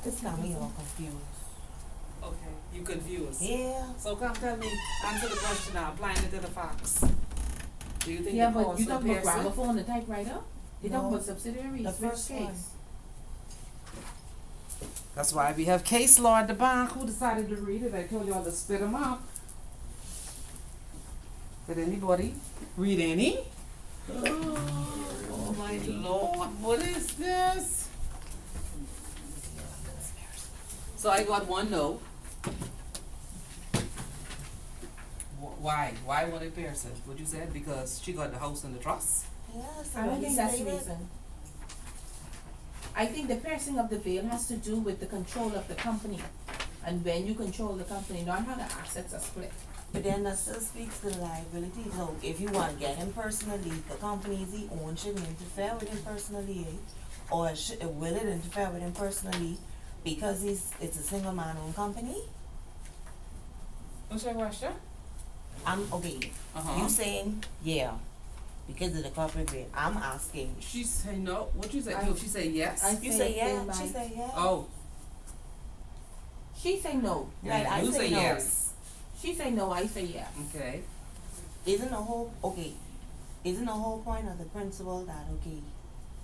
This got me all confused. Okay, you confused. Yeah. So come tell me, answer the question now, applying it to the facts. Do you think Yeah, the but cost you of talking about Pearson? gramophone and typewriter? They talking No. about subsidiaries, The which first one. case? That's why we have case law at the back. Who decided to read it? I told y'all to split them up. Did anybody read any? Oh my lord, what is this? So I got one no. Why? Why wanted Pearson? What you said? Because she got the house and the trust? Yes, I don't think that's the stated. reason. I think the piercing of the veil has to do with the control of the company. And when you control the company, not how the assets are split. But then that still speaks to the liability. So if you want to get him personally, the companies he owns shouldn't interfere with him personally, or will it interfere with him personally because it's a single man owned company? What's your question? I'm okay. Uh-huh. You saying yeah because of the corporate veil. I'm asking. She say no. What you say? I- She say yes. You say say they yeah. might. She say yeah. Oh, She say no. Right, I you say say no. yes. She say no, I say yes. Okay. Isn't the whole point of the principle that okay,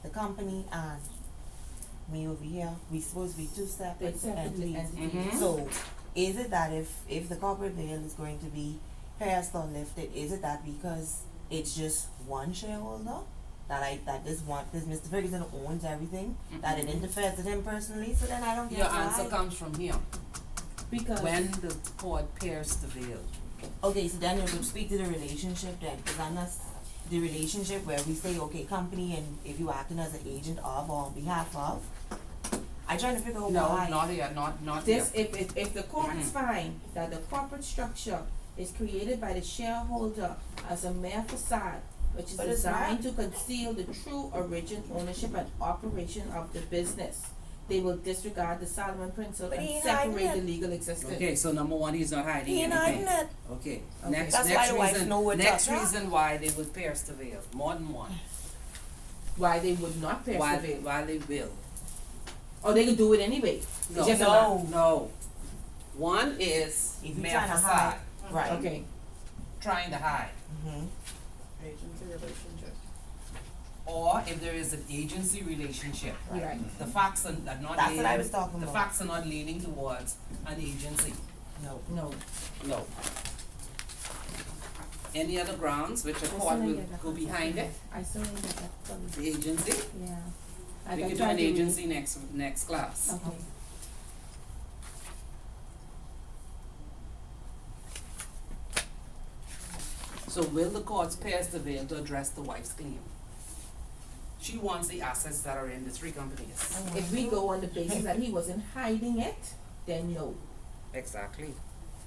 the company and me over here, we supposed to be two They separate separate entities. entities. Mhm. So, is it that if the corporate veil is going to be passed or lifted, is it that because it's just one shareholder that this Mr. Ferguson owns everything, that it interferes with him personally? So then I don't get Your why. answer comes from here. Because When the court pierced the veil. Okay, so then it would speak to the relationship then, because I'm not the relationship where we say, okay, company, and if you acting as an agent of or on behalf of. I trying to figure out No, why. not here, not this, here. if the courts find that the corporate structure is created by the shareholder as a mere facade, which is But it's designed to conceal the true origin, ownership, and operation of the business, they will disregard the Solomon principle But he and ain't hiding separate the it. legal existence. Okay, so number one, he's not hiding He ain't anything. hiding it. Okay, Okay. next, That's next why the wife reason, know what next to talk. reason why they would pierce the veil, more than one. Why they would not pierce Why, the veil. why they will. Or they could do it anyway. No, It's just a No. no. One is If you mere trying to facade, hide, right. Okay. trying to hide. Mm-hmm. Agency relationship. Or if there is an agency relationship. Right. The facts are not That's leaning, what I was talking the about. facts are not leaning towards an agency. No. No. No. Any other grounds which a I court still will ain't get go that behind it? I still ain't get that from- The agency? Yeah. We can could do try an to read. agency next class. Okay. So will the courts pass the veil to address the wife's claim? She wants the assets that are in the three companies. If we go on the basis that he wasn't hiding it, then no. Exactly.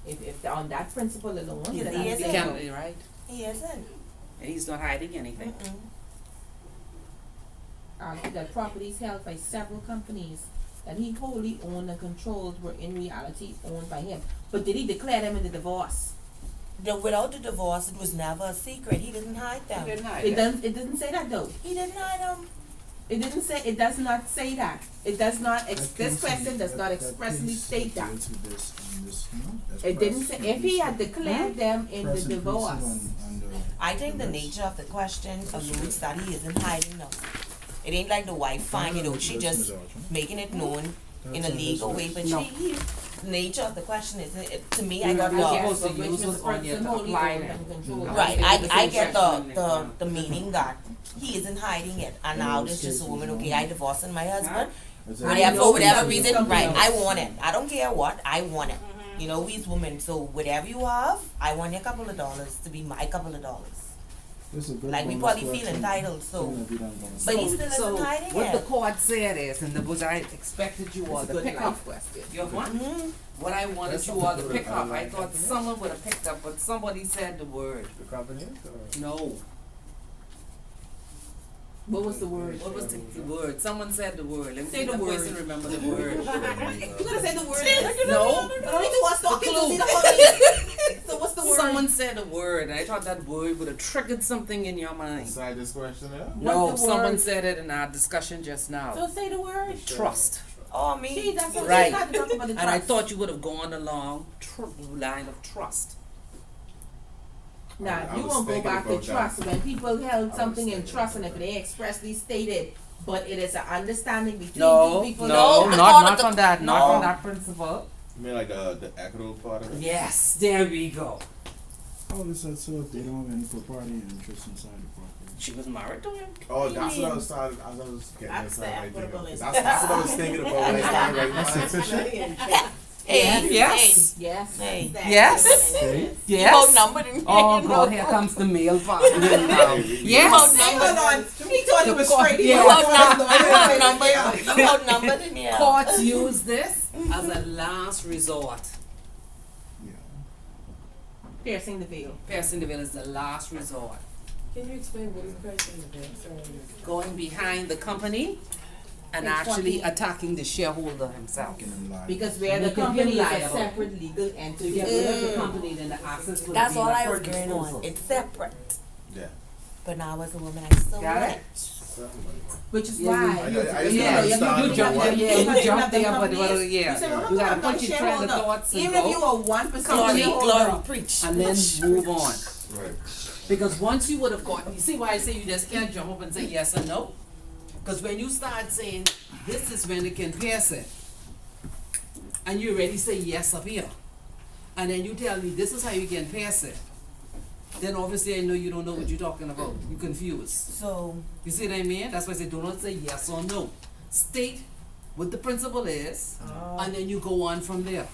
If on that principle alone, Yeah, then he I is He say it. can't no. be right. He isn't. And he's not hiding anything. Mm-mm. Argue that properties held by several companies that he wholly owned and controlled were in reality owned by him. But did he declare them in the divorce? Without the divorce, it was never a secret. He didn't hide them. He didn't hide It it. doesn't. It didn't say that though. He didn't hide them. It didn't say. It does not say that. It does not. This question does not expressly state that. It didn't say. If he had declared them in the divorce, I think the nature of the question alludes that he isn't hiding them. It ain't like the wife finding it out. She just making it known in a legal way. But No. nature of the question is, to me, I You're got not the supposed to but which use was it on you person to wholly apply owned them. and controlled. right. I I get section the meaning that he isn't hiding it, and now there's just a woman. Okay, I divorced my husband. I know For whatever that reason, something right? else. I want it. I don't care what. I want it. You know, we's women, so whatever you have, I want your couple of dollars to be my couple of dollars. Like we probably feel entitled, so. But he still So isn't hiding what the it. court said is, and which I expected you all It's a to good pick life up. question. You have one? Mhm. What I wanted That's you all to something pick to up, do I with thought companies. someone would have picked up, but somebody said the word. The company? Or? No. What was the word? What was the word? Someone said the word. Let me Say see the if the word. person remember the word. You gotta say the word. No. But only to us talking to clue. see the funny. So what's the word? Someone said a word. I thought that word would have triggered something in your mind. Inside this question, yeah? No, What's the someone word? said it in our discussion just now. So say the word. Trust. Oh, me. See, that's what Right. she's not talking about the And I trust. thought you would have gone along line of trust. Now, I you was won't go thinking back to about that. trust when people held was something in thinking trust, about and if they expressly stated, but it is an understanding between No, two people. no, I not thought not of the- from that, not no. from that principle. You mean like the equitable part of it? Yes, there we go. Oh, they said so if they don't have any property interest inside the property. She was married to him. Oh, that's what I was trying. I was getting That's the inside right equitable there. interest. That's what I was thinking about when I started writing That's mine. sufficient. Hey, Yes. Yes. Hey. Yes. Okay. Yes. You outnumbered in Oh here, God, here comes the male part. Yes. Hey, hold on. He thought it was straight. He Yeah. thought it was outnumbered. You outnumbered in here. Courts use this as a last resort. Yeah. piercing the veil. Piercing the veil is the last resort. Can you explain what is piercing the veil? Sorry. Going behind the company and It's actually fucking- attacking the shareholder himself. Making them lie. Because where the Making him company is a liable. separate legal To entity. get rid of the company, then the assets would That's be all left I for was going disposal. on. It's separate. Yeah. But now as a woman, I still Got want it? Which is Yeah, why. I just Yeah, don't you understand jump what- there, yeah, you you have jump the there, but companies. yeah, You say, well, you gotta I'm put not your train of shareholder. thoughts and Even if you go, are 1% Glory, shareholder. glory, preach. and then move on. Right. Because once you would have gotten, you see why I say you just can't jump up and say yes or no? Because when you start saying, this is when it can pierce it, and you already say yes up here, and then you tell me this is how you can pierce it, then obviously I know you don't know what you're talking about. You're confused. So, You see what I mean? That's why I say do not say yes or no. State what the principle is, and then you go on from there.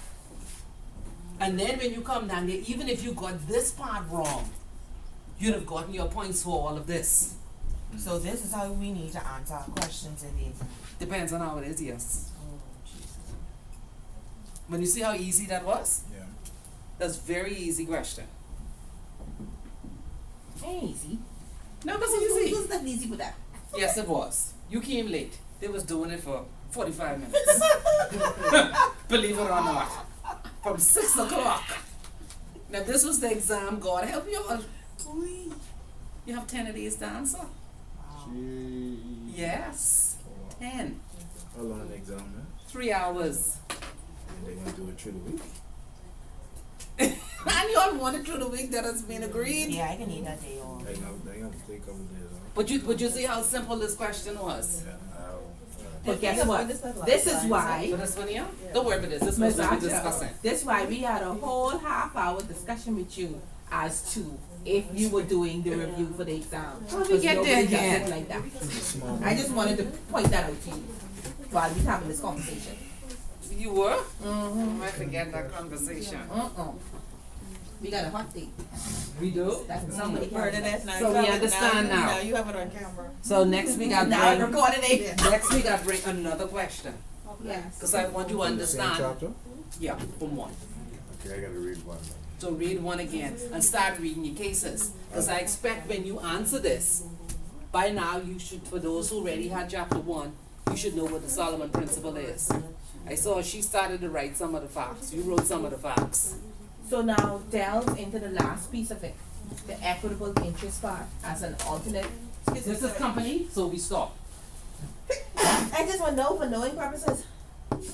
And then when you come down there, even if you got this part wrong, you'd have gotten your points for all of this. so this is how we need to answer our questions in the exam. Depends on how it is, yes. Oh, Jesus. When you see how easy that was, Yeah. that's very easy question. Ain't easy. No, that's easy. Who's that easy with that? Yes, it was. You came late. They was doing it for 45 minutes. Believe it or not. From 6 o'clock. Now this was the exam. God help you all. You have 10 of these to answer. Gee. Yes. Oh, wow. 10. How long the exam, man? 3 hours. And they gonna do it through the week? And you all wanted through the week that has been agreed. Yeah, I can need that day off. They gonna take a couple of days off. But you see how simple this question was? Yeah. But guess what? This is why. So this one here? Don't worry about this. This was Miss what we're Asha, discussing. this is why we had a whole half-hour discussion with you as to if you were doing the review for the exam. How we Because get there nobody does again? it like that. Small I just wanted to point that out to you while we're having this conversation. You were? Mm-hmm. I forget that conversation. We got a hot date. We do? That's somebody Heard of that now? So we understand now. Now you have it on camera. So next week I Now I bring, recorded it. next week I bring another question. Yes. Because I want you to Same understand. chapter? Yeah, from one. Okay, I gotta read one. So read one again and start reading your cases. Because I expect when you answer this, by now you should, for those who already had chapter 1, you should know what the Solomon principle is. I saw she started to write some of the facts. You wrote some of the facts. So now delve into the last piece of it, the equitable interest part as an alternate. This is company, so we stop. I just want to know for knowing purposes.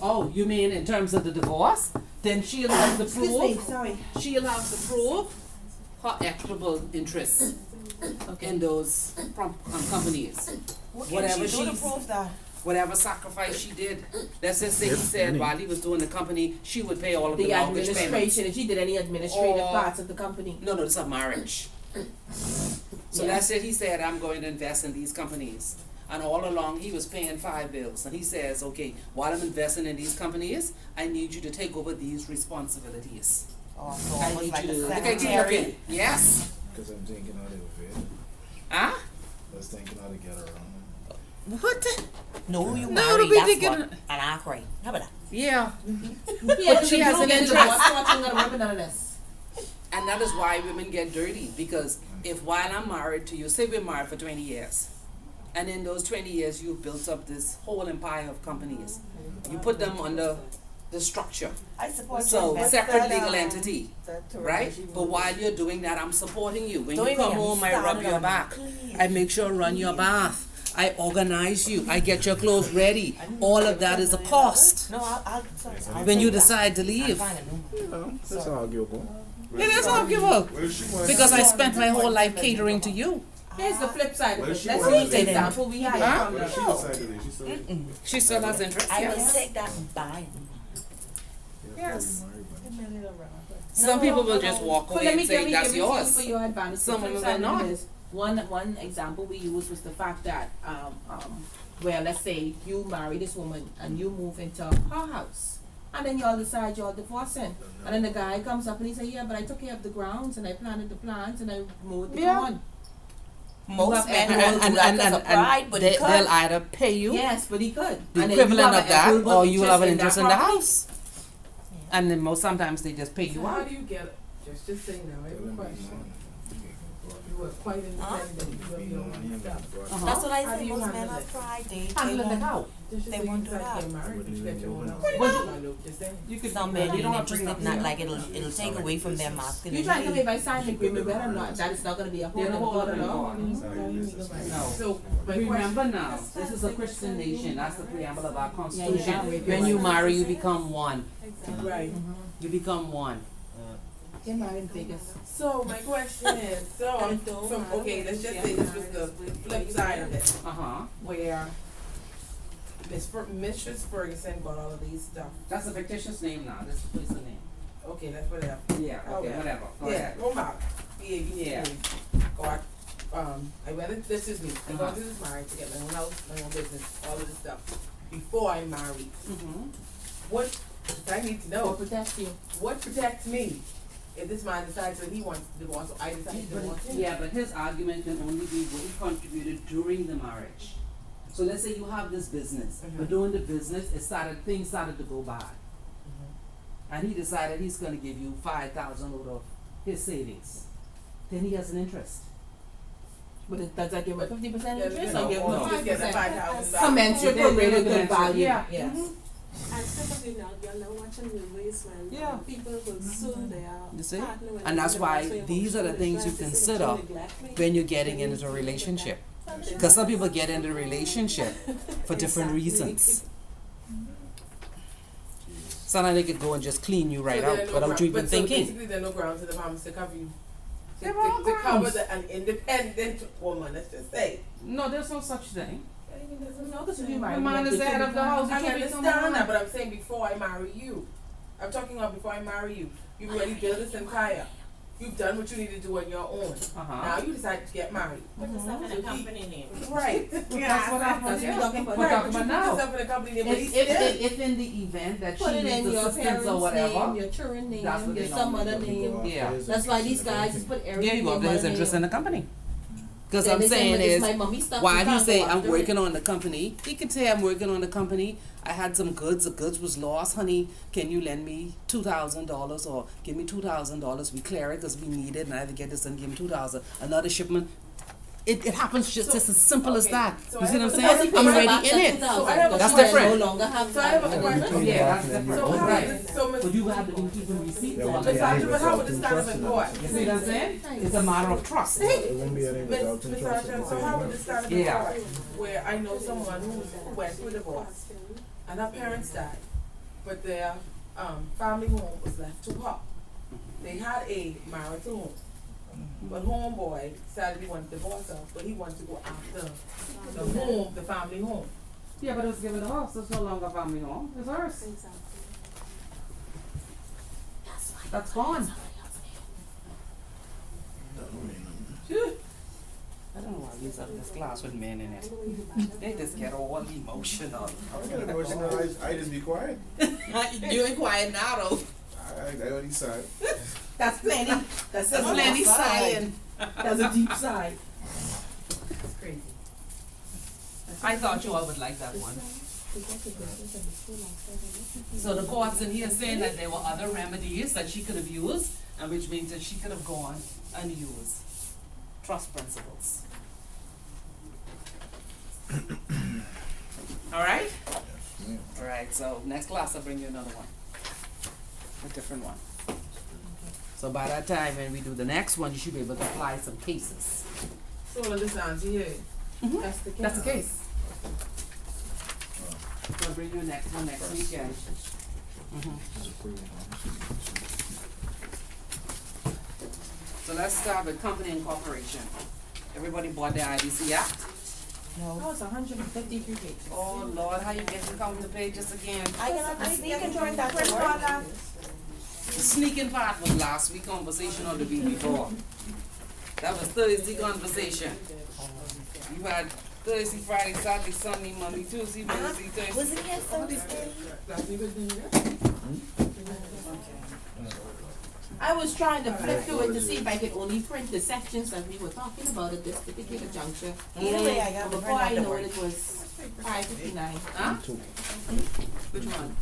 Oh, you mean in terms of the divorce? Then she'll have to Excuse me, prove, sorry. she'll have to prove her equitable interest in those companies. What can Whatever she do to she's- prove that? Whatever sacrifice she did. Let's just say he If said any. while he was doing the company, she would pay all of the The mortgage payments. administration, if she did any administrative Or- parts of the company. No, it's a marriage. So Yeah. let's say he said, I'm going to invest in these companies. And all along, he was paying 5 bills. And he says, okay, while I'm investing in these companies, I need you to take over these responsibilities. Oh, so I almost need like you a to, look at you secretary. looking. Yes. Because I'm thinking how they were fair. Huh? I was thinking how to get around them. What? No, who you No, married, we that's thinking- what. And I cry. How about that? Yeah. Yeah, she has an interest. Watching on ribbon on this. And that is why women get dirty. Because if while I'm married to you, say we're married for 20 years, and in those 20 years you've built up this whole empire of companies, you put them under the structure. I support So you. separate legal entity, That Thur, right? she But while you're doing that, I'm supporting you. When Don't you even come get me home, I rub started your on back. that, please. I make sure I run your bath. I organize you, I get your clothes ready, all of that is a cost. No, I'll sorry, I'll When take you that. decide to I'll leave, find a new one. That's arguable. it is arguable, What if she wants- because I spent my whole life catering to you. Here's the flip side of What if it. she Let's wanted use to the leave? example we had Huh? from What if she the. decided to leave? She still. She still has interest, I will yes. take that and buy it. Yes. The minute around. Some people will just walk So away let and me say, give it that's to you yours. for your advantage. The Some flip of side them of not. it is, one example we used was the fact that where let's say you marry this woman and you move into her house. And then y'all decide y'all divorcing. And then the guy comes up and he say, yeah, but I took care of the grounds and I planted the plants and I mowed the Yeah. lawn. Most men And- will do that because of pride, but he they'll could. either pay you Yes, but he could. the And then you equivalent have of an that, equitable or you will have an interest in the property. house. And then most sometimes they just pay you So how out. do you get it? Just say now, I have a question. You were quite independent, you have your own stuff. Uh-huh. That's what I How say. do you Most men handle have it? pride. They Handling it won't. out. Just They say won't you do decide to that. get married, you get your own house. Just saying. You could Some men ain't interested. Not like it'll take away from their You masculinity. trying to tell me if I sign the agreement, whether or not that is not gonna be a whole They're the whole other other law? law. No. So, my Remember question, now, this is a Christian nation, that's the preamble of our Yeah, constitution. yeah. When you marry, you become one. right. You become one. Get married in Vegas. So my question is, okay, let's just say this was the flip side of it, Uh-huh. where Mrs. Ferguson got all of these stuff. That's a fictitious name now, this is the place name. Okay, that's whatever. Yeah, okay, Okay. whatever, go Yeah, ahead. go back. Yeah. Got, I went, this is me, I got to this married to get my own house, my own business, all of this stuff, before I married. Mm-hmm. What, I need to Or know, protect you. what protects me if this man decides that he wants to divorce, or I decide to divorce him? Yeah, but his argument can only be what he contributed during the marriage. So let's say you have this business, but during the business, things started to go bad. And he decided he's gonna give you 5,000 out of his savings. Then he has an interest. But does that give a 50% Yeah, interest no, or give no, a just get the 5%? $5,000 back. Commensurate Yeah, with really yeah, good value. yeah. Yes. And typically now, you're now watching movies when Yeah. people will sue their You see? partner when And they that's why divorce, so these are the emotionally things you trying to say consider that you neglect me. when you're getting into a relationship. Because some people get into a relationship for different reasons. Sometimes they could go and just clean you right So there out are no without you even but so thinking. basically there are no grounds in the promise to cover you. There are To cover grounds. an independent woman, let's just say. No, there's no such thing. No, because if you The marry man is the head of the house. I You can't be understand that, but I'm saying before I marry you. I'm talking about before I marry you. You've already built this empire. You've done what you need to do on your own. Uh-huh. Now you decide to get married. Put yourself in a company name. Right. That's what happens. That's what Yeah. we're talking about. We're Right, talking but you about put now. yourself in a company name, but If, still. if in the event that she Put it in needs your assistance parents' or whatever, name, your children's name, That's what your they some normally other do. name. Yeah. That's why these guys just put everything there you go. in There's one interest name. in the company. Because Then I'm they say, saying "But this is, my mommy stuff, while you he can't say go I'm after it." working on the company, he could say I'm working on the company. I had some goods. The goods was lost, honey. Can you lend me $2,000 or give me $2,000? We clear it because we need it, and I have to get this and give him $2,000. Another shipment. It happens just as simple as okay, that. so You I see what I'm have a saying? Because he I'm pays already back in the it. 2,000, So I have a because That's you different. no longer have So I have a that. question. Yeah, that's different. So how Right. is this, so Ms. But you have to be keeping receipts Yeah, on we it. can't Sandra, have but how would without this stand up in trust court? You see what I'm saying? It's a matter of trust. It wouldn't be any Ms. without Ms. trust. Sandra, so how would this stand up in Yeah. court? Where I know someone who went through a divorce and her parents died, but their family home was left to her. They had a marital home, but homeboy decided he wanted to divorce her, but he wanted to go after the home, the family home. Yeah, but it was given to us. It's no longer family home. It's ours. Exactly. That's gone. I don't know why we use up this class with men in it. They just get all emotional. I don't know what you know. I just be quiet. You ain't quiet now though. I already said. That's plenty. That's That's plenty silent. That's a deep side. It's crazy. I thought you all would like that one. So the court's in here saying that there were other remedies that she could have used, and which means that she could have gone and used trust principles. Alright? Alright, so next class I'll bring you another one. A different one. So by that time when we do the next one, you should be able to apply some cases. So understand, you hear? That's the case. That's the case. We'll bring you next one next weekend. So let's start with company incorporation. Everybody bought the IDC Act? Oh, it's 153 pages. Oh Lord, how you get to count the pages again? I can sneak and join that Print to all work. that. The sneaking part was last week conversation or the week before. That was Thursday conversation. You had Thursday, Friday, Saturday, Sunday, Monday, Tuesday, Wednesday, Thursday. Was it here Thursday? I was trying to flip through it to see if I could only print the sections that we were talking about at this particular juncture. Either way, I got And the before I print out know the it, work. it was 5:59. Huh? Which one?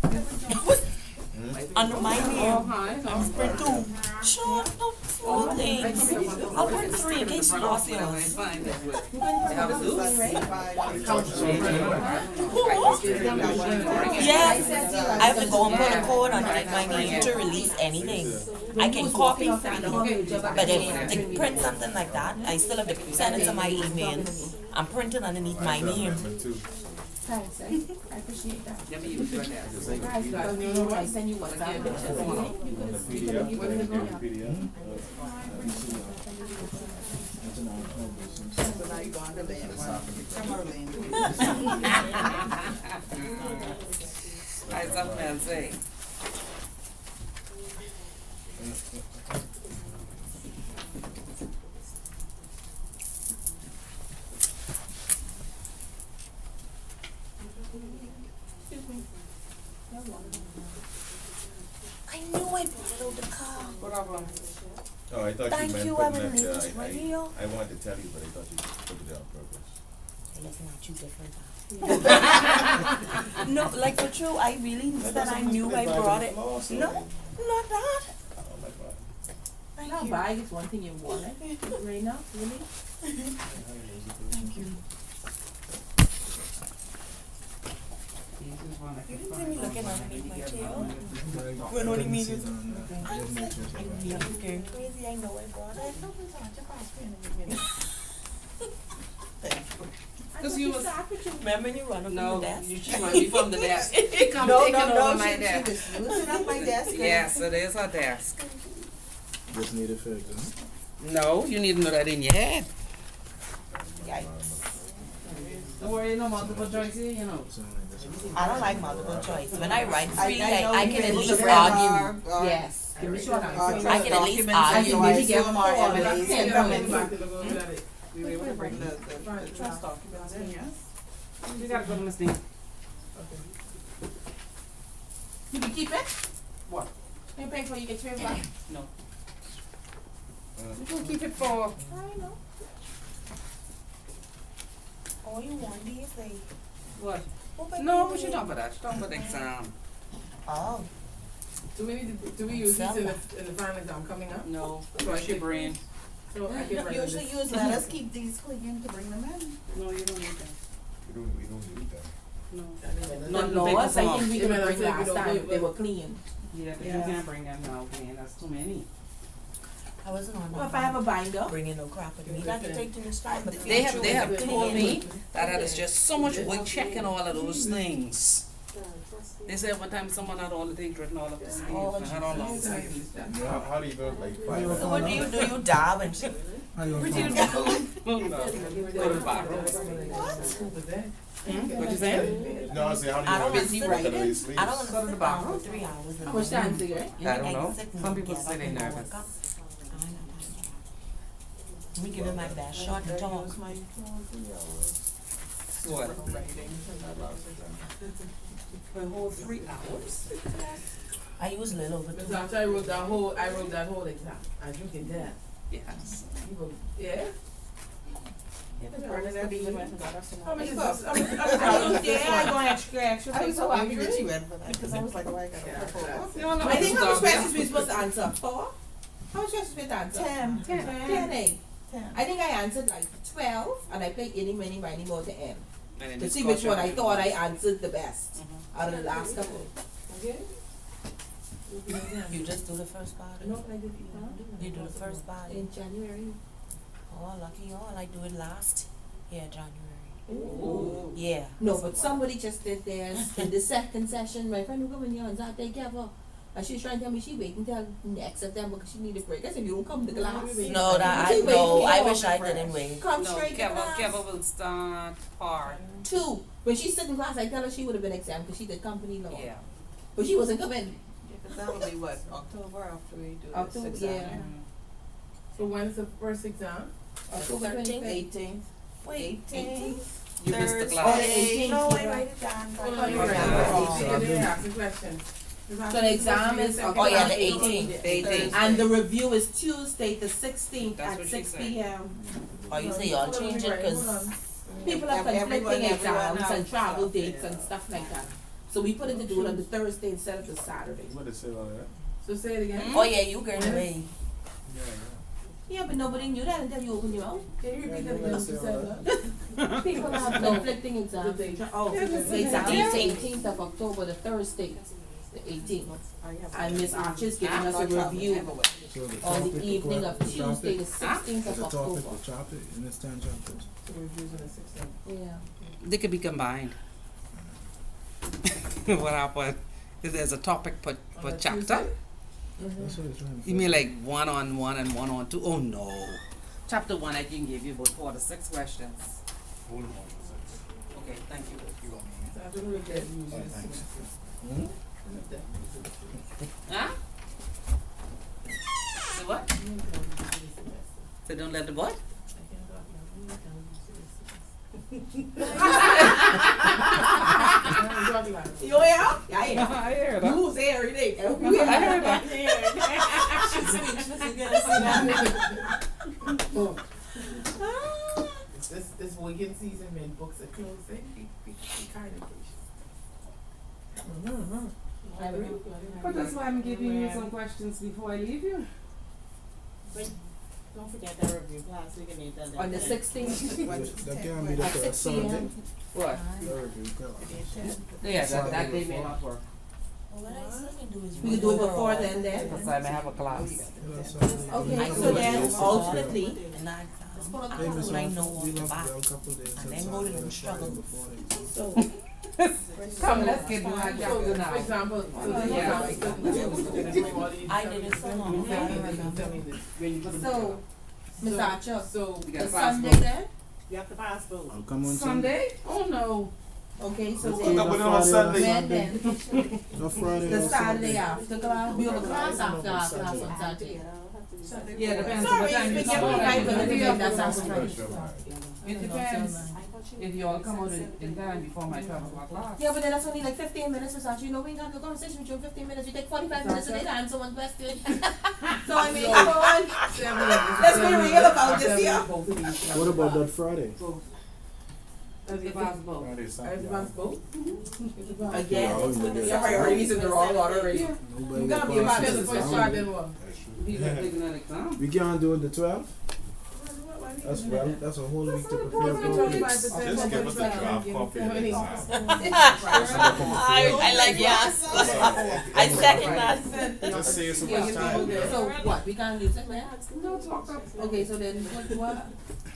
Under my Oh, name. hi. I'm print two. Shut up, small things. I'll print three in case you lost yours. Find it with. You can Have have a this loose? one, right? Yes, I have to go and put a code underneath my name to release anything. I can copy freely, but if to print something like that, I still have to send it to my email. I'm printing underneath my name. Thanks, I appreciate that. Let me use your desk. Guys, because you know, I send you WhatsApp pictures, you know, you could have, you could have, you could have gone up. That's an outcome business. So now you go on the land one. I have something else to say. I knew I brought it out the car. What problem? Oh, I thought Thank you meant you, putting I that, released this I radio. wanted to tell you, but I thought you put it there on purpose. Listen, not you different. No, like for true, I really said I knew I brought it. No, not that. Oh my God. Thank Now, you. bag is one thing you want, right now, really? Thank you. You didn't see me looking underneath my tail. When only me just. I'm going crazy. I know I brought it. Thank you. Cause you was, Remember when you run up no, the desk? she run me from the desk. She come taking over my desk. She was sitting at my desk. Yes, it is her desk. Just need a fix, huh? No, you need to know that in your head. Yikes. Don't worry, no multiple choice here, you know. Sound like this. I don't like multiple choice. When I write freely, know I you can at able to least bring argue. Yes, give me short answer. I can at least documents argue. so I Maybe get assume our four, but evidence ten come minutes. in. We were able to bring the trust documents in, yes? You gotta go to Miss Dean. You can keep it? What? You paying for you get your back? No. You can keep it for. I know. All you want these things. What? What about No, you? we should talk about that. She talking about the exam. Oh. Do we use these in the final exam coming up? No, So I wash your think- brain. So I can write Usually this. use, let us keep these clean to bring them in. No, you don't need that. We don't need that. No. The Not laws, I think we Even could if bring we last don't time, do it, they but- were clean. Yeah, but you Yeah. can't bring them now, man. That's too many. I wasn't on Well, that. if I have a binder, Bringing no crap with me. Not to take too much time, but the They have future is told me clean. that is just so much work checking all of those things. They said one time someone had all the things written all up the sleeves. I had all of them. How do you know, like, So what do you do? You dab and shit. How you What do you gonna do? No. Go to the bathroom. What you saying? No, I say, how do you I know? don't they- busy look at writing. these sleeves? I don't want Go to to the sit down bathroom. for 3 hours. how much time is it, right? I don't know. Some people say they nervous. Let me give it my best shot and talk. What? For a whole 3 hours? I use little over Because two. after I wrote that whole exam, I think in there. Yes. People, yeah? Burn it every year. How much is this? I don't dare, I go extra, I was so so angry that you went for that, because I was like, oh, I gotta Yeah, flip over. No, no, I think how much it's questions we supposed to answer? 4? How much questions we supposed to answer? 10. 10, eh? 10. I think I answered like 12, and I played any, many, miny, more to M. And then To it's see which called one I thought I answered the best Mhm. out of the last couple. Okay? You just do the first part. No, I did. You do the first part. In January. Oh, lucky y'all. I do it last. Yeah, January. Ooh. Yeah. No, but somebody just did theirs in the second session. My friend who come in here and that they gave her. And she was trying to tell me she waiting till next September because she need a break. I said, you don't come to class. No, that I no. I wish I didn't wait. Come No, straight to class. Keva will start part, 2. When she sit in class, I tell her she would have been exempt because she did company law. yeah. But she wasn't coming. Yeah, 'cause that'll be what, October after we do this October, exam? yeah. So when's the first exam? October 13th? 18th. Wait, 18th? You missed the Thursday. class. 18th, No, I you're write it down. Oh, I you're write it right. down. So they ask the questions. So the exam is Oh yeah, the October 18th. 18th. And the review is Tuesday, the 16th That's at what she 6 said. p.m. Oh, you say y'all change it because People have Everyone conflicting exams has and travel stuff, dates yeah. and stuff like that. So we put it to do it on the Thursday instead of the Saturday. What did it say about that? So say it again. oh yeah, you girl away. Yeah, Yeah, but nobody knew that until you opened your mouth. Can you repeat that again? You said what? People have conflicting exams. The date. Oh, Yeah, the exam is the 18th of October, the Thursday, the 18th. And Miss Archer's giving us a review So the on topic, the evening of the topic, Tuesday, the 16th the of topic, October. the topic, and it's 10 chapters. So we're using the 16th. Yeah. They could be combined. What happened? If there's a topic per On a chapter, Tuesday? That's what it's trying to you mean like 1 on 1 and 1 on 2? Oh no. Chapter 1 I can give you about 4 to 6 questions. Hold on for a second. Okay, thank you. So I don't know if they're using Oh, the thanks. 16th. Huh? Say what? So don't let the what? You hear? Yeah, yeah. I heard You was there every day. I heard that. This weekend season when books are closing, be kind of patient. But that's why I'm giving you some questions before I leave you. Don't forget that review class, we can need that. On the 16th. That can't be the At first 6 Sunday. p.m. What? The review class. Yeah, that Friday day may before. not work. Well, what I still can do is We can do it before then. Because I may have a class. Yeah, Sunday. Okay, so then alternately, and I just put on Hey, the Miss when I Alpha, know we what to love buy. you a couple days And then since go to Saturday, them struggle. before they- so Come, let's get to that So, chapter for now. example, so the Yeah. I did it so long ago, I don't remember. So, Miss Archer, So, You got the a class Sunday book. then? You have to pass both. I'll come on Sunday. Sunday? Oh no. Okay, so Let's then, do the Friday or when Sunday. then? No Friday The or Saturday Sunday. after class, we have a class after our class on Saturday. Yeah, depends on what Sorry, time we you get come out. right with If it, you- that's our strength. It depends. If you all come out in time before my 12 o'clock class. Yeah, but then that's only like 15 minutes, Miss Archer. You know, we can have a conversation with you in 15 minutes. You take 45 minutes a day to answer one question. So I mean, come on. Let's be real about this here. What about that Friday? Everybody's both. everyone's vote? Again, Oh, you get- your priorities in the wrong order already. Nobody You got gotta be about passes. this First for shot, then what? People taking an exam. We can't do it the 12th? That's a whole week to prepare for it. Just give us the draft copy of the exam. I like yes. I second that. Just save so Yeah, much time. so what, we can't use it, man? No talk up. Okay, so then what?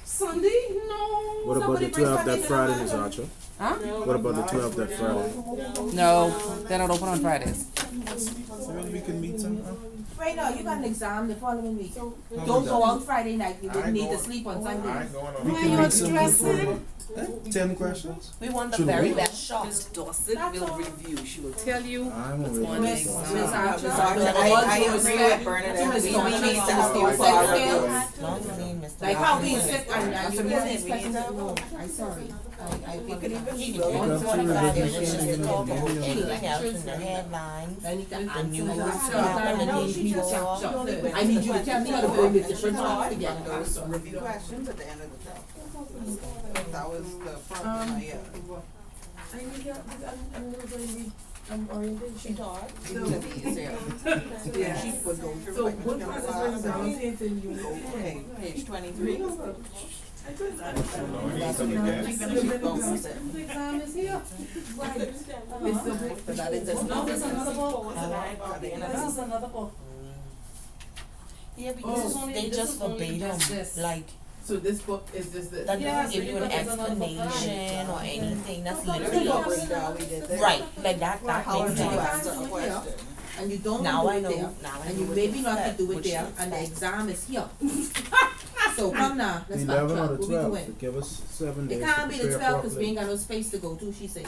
Sunday? No. What about the 12th that Friday, Miss Archer? Huh? What about the 12th that Friday? No, they're not open on Fridays. So when we can meet somehow? Right now, you got an exam the following week. How Don't about go out Friday night, you I wouldn't need to go- sleep on I Sunday. ain't going We on. can meet something for 10 questions? We want the Should very we? best shot. Miss Dorset will review. She will tell you I'm what's away. on the Miss exam. Archer, I agree with Bernadette. Miss We Archer, need to Miss have Archer, our Miss Long as we Mr. like how we sit and That's you what get we these need. questions, no, I'm sorry. I We could even keep Well, going that's 45 true, minutes that's just to true. talk about Yeah. anything else in the headlines. I need to The answer news, my what question. happened I in need New you to York. chop. I need you to tell me how to bring the different parts together. Those review questions at the end of the day. That was the problem, yeah. I need help with, I'm gonna read, orientation. To be easier. Yeah. She would go through So like what class is class and orientation in unit okay, 10? page 23. No, we need some again. The exam is here. It's the book. But that is just No, there's another book. At the end of This the is another book. Yeah, This is because only- they this just is only forbade just them. this. Like, So this book is just this. That Yeah, doesn't so give you you an got another book, explanation or anything, that's No, literally no, it. Right, like that How makes do you sense. answer a question? And you don't Now do I it know, there, now I and know you what maybe to not to expect, do it what there, to and the expect. exam is here. So come now, let's 11 or backtrack, the what we 12th, doing? give us 7 days It to can't be the prepare 12th, cause we properly. ain't got no space to go to, she said.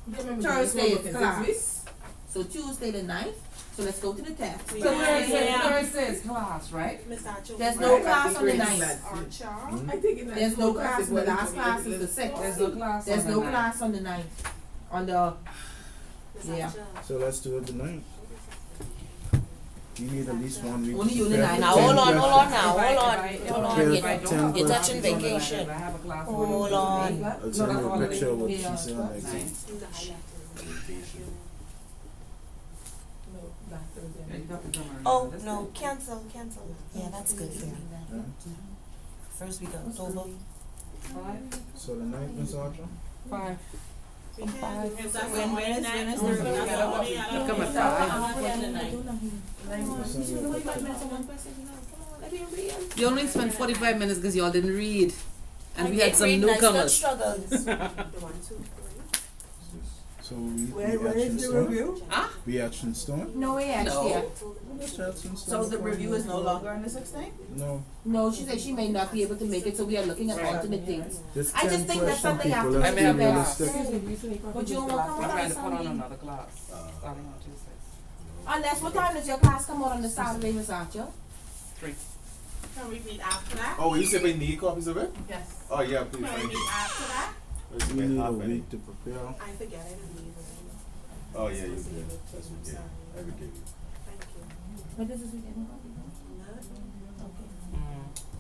Remember, Thursday this is book class. this So Tuesday the 9th, so let's go to the text. So where it says, Yeah. where it says class, right? Miss Archer. There's week. no Right, class that'd on be the great. 9th. Archer. I think in that There's no book, I class, said, the what last is it? class is the 6th. There's no class There's on the no 9th. class on the 9th. On the, Miss Yeah. Archer. So let's do it tonight. You need at least 1 week. Only to you and prepare I. for Now, 10 hold on questions. now, hold on, If hold on, If you're, I don't ten have you're a class touching on the 9th, vacation. I have a class on the Hold 9th. on. I'll No, send you a that's picture of what Yeah. she said on the exam. Ninth. The highlighter. No, not Thursday. Yeah, you got to come around Oh, this no, day. cancel. Yeah, that's good for me. Yeah. First week of October. 5? So the 9th, Ms. Archer? 5. We can. When is the review? You come at 5. I'll send you a picture. You only spent 45 minutes because y'all didn't read. And we I had did some read, and I still newcomers. struggled. The 1, 2, 3. So we Where etched is in the stone? review? We etched in stone? no way actually. No. Let's etch in So stone. the review is no longer on the 16th? No, No, she said she may not be able to make it, so we are looking at alternate dates. just I just 10 think that's question something people, after let's I be have realistic. But you don't want to I'm come trying on to put on Sunday. another class. Starting on Tuesday. Unless, what time does your class come out on the Saturday, Miss Archer? 3. Can we meet after that? Oh, you said we need copies of it? Yes. Oh, yeah, please, Can we thank you. meet after that? Let's We make need a half any. week to prepare. I forget it and leave it. Oh, yeah, you did. That's what, yeah, I would give you. Thank you. What is this weekend?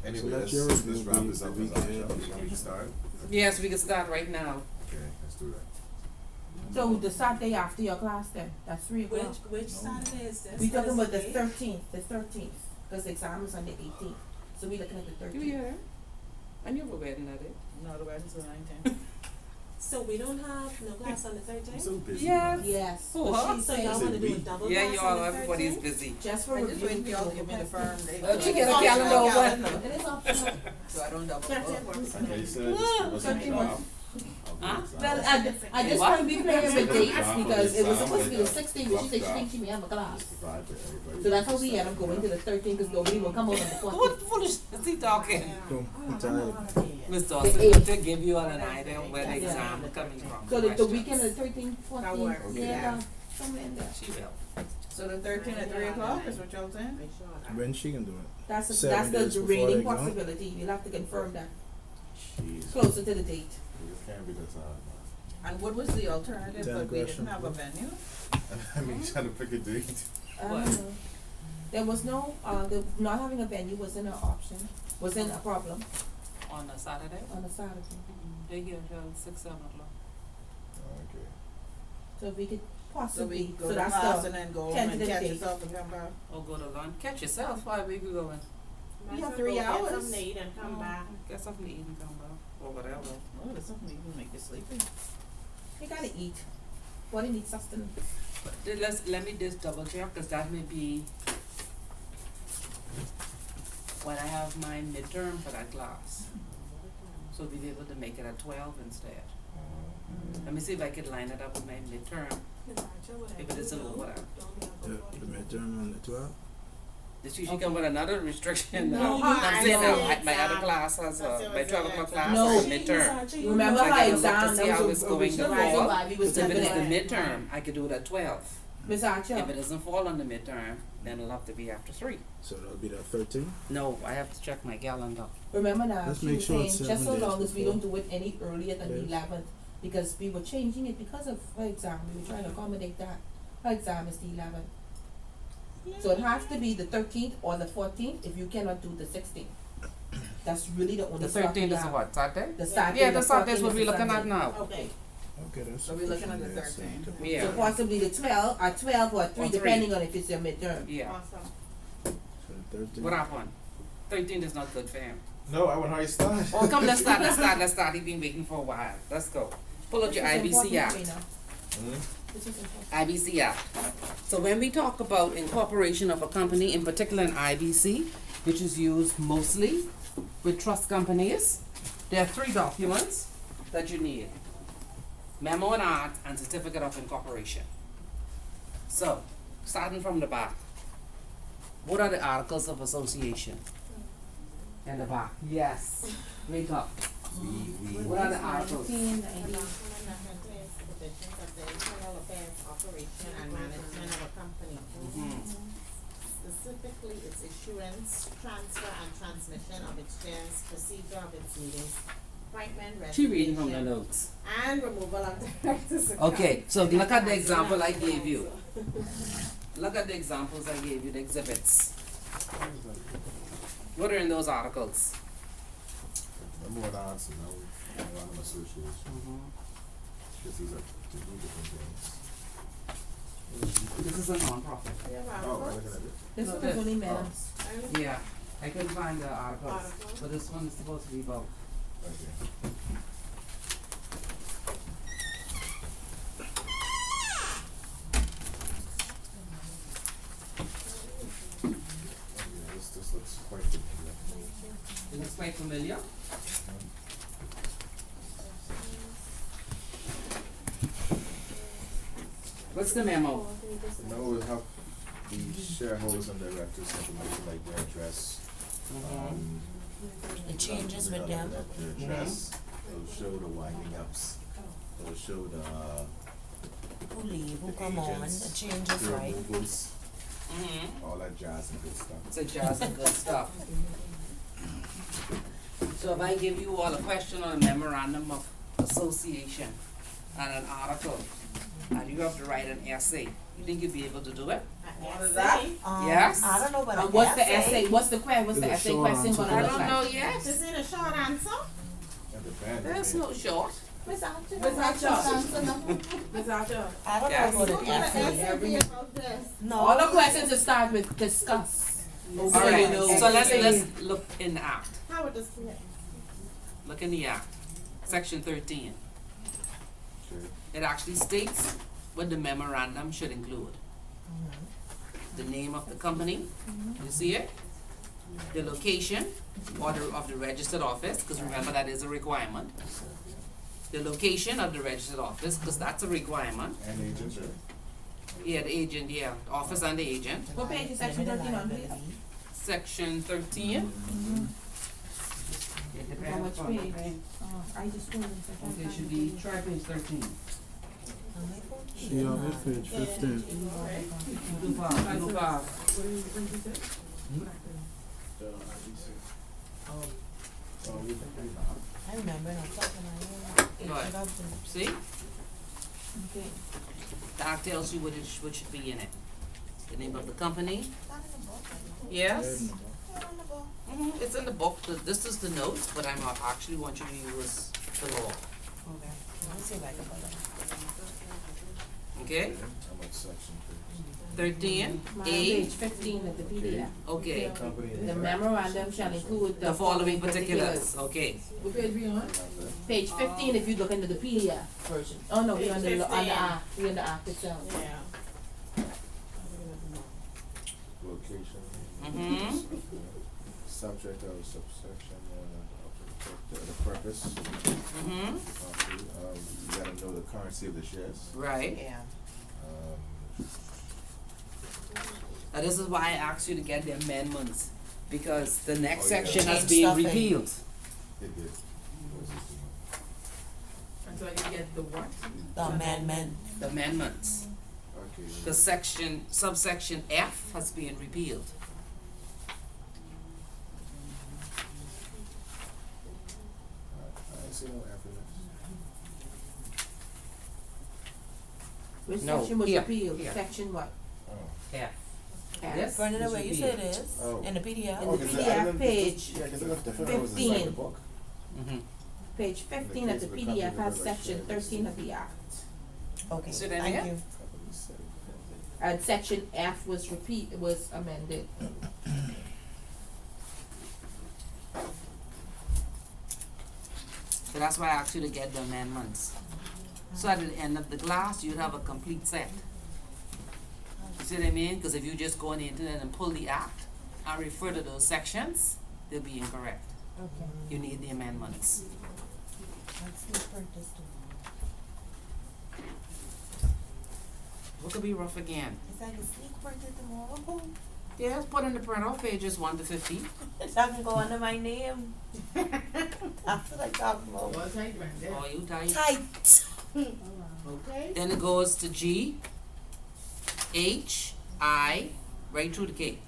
Anyway, So that's let's, your let's review, wrap this up we as can- Shall we start? Yes, we can start right now. Okay, let's do that. So the Saturday after your class then, that's 3 o'clock. Which Saturday is this? We talking about the What is 13th, because the exam is on the 18th. So we looking at the 13th. You hear? And you were wedding that day. No, the wedding's the 19th. So we don't have no class on the I'm 13th? so busy. Yes. man. Yes. Oh, But huh? she So said- y'all Is it wanna do a week? double Yeah, class you on all, the everybody's 13th? busy. Just for I just review. waiting for y'all to give me the firm date. Well, she get a It's on calendar the over. calendar, It is optional. So I don't double book. Okay, you said just give us a 13 draft. Huh? Well, I just What? want to be playing with dates because it was supposed to be the Exam. 16th, but she said she thinks she may have a class. Provide for everybody. So that's how we end up going to the 13th because nobody will come out on the 14th. What foolish is he talking? I'm tired. Mr. The Austin, eighth. to give you all an idea where the exam coming from. So the questions. weekend of the 13th, 14th, works, yeah, somewhere in there. She will. So the 13th at 3 o'clock is what y'all saying? When she can do it? That's 7 the days before the reigning exam? possibility. We'll have to confirm that Jeez. closer to the date. It can't be this hard, And what was the alternative, 10 but we questions. didn't have a venue? man. I mean, trying to pick a date. I What? don't know. There was no, not having a venue wasn't an option, wasn't a problem On a Saturday, on a Saturday. they give until 6, 7 o'clock. Okay. So we could So we possibly, go so to class that's and the, then go home and tentative catch date. yourself and come back? Or go to lunch. Catch yourself. Why we could go in? We have Might 3 as well go get hours. some to eat and come back. Get something to eat and come back. Or whatever. Oh, there's something you can make you sleepy. you gotta eat. Body needs sustenance. But let me just double check, cause that may be when I have my midterm for that class. So we'll be able to make it at 12 instead. Let me see if I could line it up with my midterm, Miss Archer, would I if it isn't do over. Don't be The, up the midterm on the 12th? Did she come with another restriction? No, I'm saying no. that my other class has my 12 o'clock class No. has a midterm. Remember So I how gotta look to exam, see how that it's was a going to original reason fall. why we was Cause if it is the having it. midterm, I could do it at 12. Miss Archer, If it doesn't fall on the midterm, then it'll have to be after 3. So that'll be the 13th? No, I have to check my calendar. remember now, Let's she make was sure saying, it's just 7 so days long as we before. don't do it any earlier than the Yes. 11th, because we were changing it because of her exam, we were trying to accommodate that. Her exam is the 11th. So it has to be the 13th or the 14th if you cannot do the 16th. That's really the only The slot we 13th is have. what, Saturday? The Saturday, Yeah, the the Saturday's 14th what is we're the looking at Sunday. now. Okay. Okay, that's. So we're looking at the sufficient, 13th. Yeah. So possibly the 12, at 12 or 3, Or 3. depending on if it's your midterm. Yeah. Awesome. So the 13th. What happened? 13th is not good for him. No, I want how you start. Oh, come, let's start. He's been waiting for a while. Let's go. Pull up your This is IBC important, app. Rena. Hmm? This is important. IBC app. So when we talk about incorporation of a company, in particular an IBC, which is used mostly with trust companies, there are 3 documents that you need. Memo and art and certificate of incorporation. So, starting from the back. What are the articles of association? In the back. Yes. Wake up. What are the articles? Petitions of the internal affairs, operation and management of a company. Specifically, its issuance, transfer and transmission of its shares, procedure of its meetings, appointment, She reading from the resignation, notes. and removal of directors. Okay, so look at the example I gave you. Look at the examples I gave you, the exhibits. What are in those articles? Number one answer, now, memorandum association, because these are two different things. This is a non-profit. Oh, we're looking at it. This No, one this. is only minutes. Yeah, I couldn't find the articles, but this one is supposed to be about. Okay. Yeah, this looks quite familiar. It looks quite familiar. What's the memo? No, we'll have the shareholders and directors information like their address, The changes with them. their address, it'll show the winding ups, it'll show the Who leave, who come on, the agents, changes, the right? removals, all that jazz and good stuff. It's a jazz and good stuff. So if I give you all a question on a memorandum of association and an article, and you have to write an essay, you think you'd be able to do it? What is that? Yes. I don't know about an What's the essay, what's the It's a essay short question answer. gonna I look don't like? know yet. This ain't a short answer. And the band. There's no short. Miss Archer. Miss Archer. Miss Archer. I don't Yes. know about Who an gonna essay. essay about this? No. All the questions to start with discuss. All right, know. so let's look in the act. How would this be? Look in the act, section 13. Okay. It actually states what the memorandum should include. The name of the company, you see it? The location of the registered office, because remember that is a requirement. The location of the registered office, because that's a requirement. And agents, right? Yeah, the agent, yeah, office and the agent. What page is section 13 on, please? Section 13. It On depends which on the page? page. I just scrolled in section. Okay, it should be, try page 13. See on this page 15. Too far, too far. I remember now talking Right. about See? Okay. That tells you what should be in it. The name of the company. Not in the book. Yes. Not in the book. It's in the book. This is the notes, but I'm actually want you to use the law. Okay. Let me see if I can find it. Okay? How much section? 13. A. Page 15 of the PDF. Okay. Company. The memorandum shall include The following particulars. Okay. What page we on? Page 15 if you look into the PDF version. Oh no, we're on the, on the act, we're in the act itself. Yeah. Location. Mm-hmm. Subject of subsection, the purpose. Mm-hmm. Okay, you gotta know the currency of the shares. Right. Yeah. Now this is why I asked you to get the amendments, because the next Oh, yeah. section has Change been stuff in. repealed. It did. What is this one? Until I can get the what? The amendment. The amendments. Okay. The subsection F has been repealed. I see no evidence. Which No, section was here, repealed? here. Section what? Oh. F. F. Yes. Burn it it's away, you repealed. said it is, Oh. in the PDF. In the PDF page Yeah, because it looks different, it was inside the 15. book. Mm-hmm. Page 15 of the PDF has section 13 of the act. Okay, Say that thank again? you. Company said it. And section F was was amended. So that's why I asked you to get the amendments. So at the end of the class, you'd have a complete set. You see what I mean? Because if you just go on the internet and pull the act and refer to those sections, they'll be incorrect. Okay. You need the amendments. Let's see, print this too. What could be rough again? Is that a sneak printed tomorrow? Boom. Yeah, put in the print-off pages 1 to 50. That can go under my name. That's what I talking about. All tight right there. Oh, you tight. Tight. Okay. Then it goes to G, H, I, right through the K.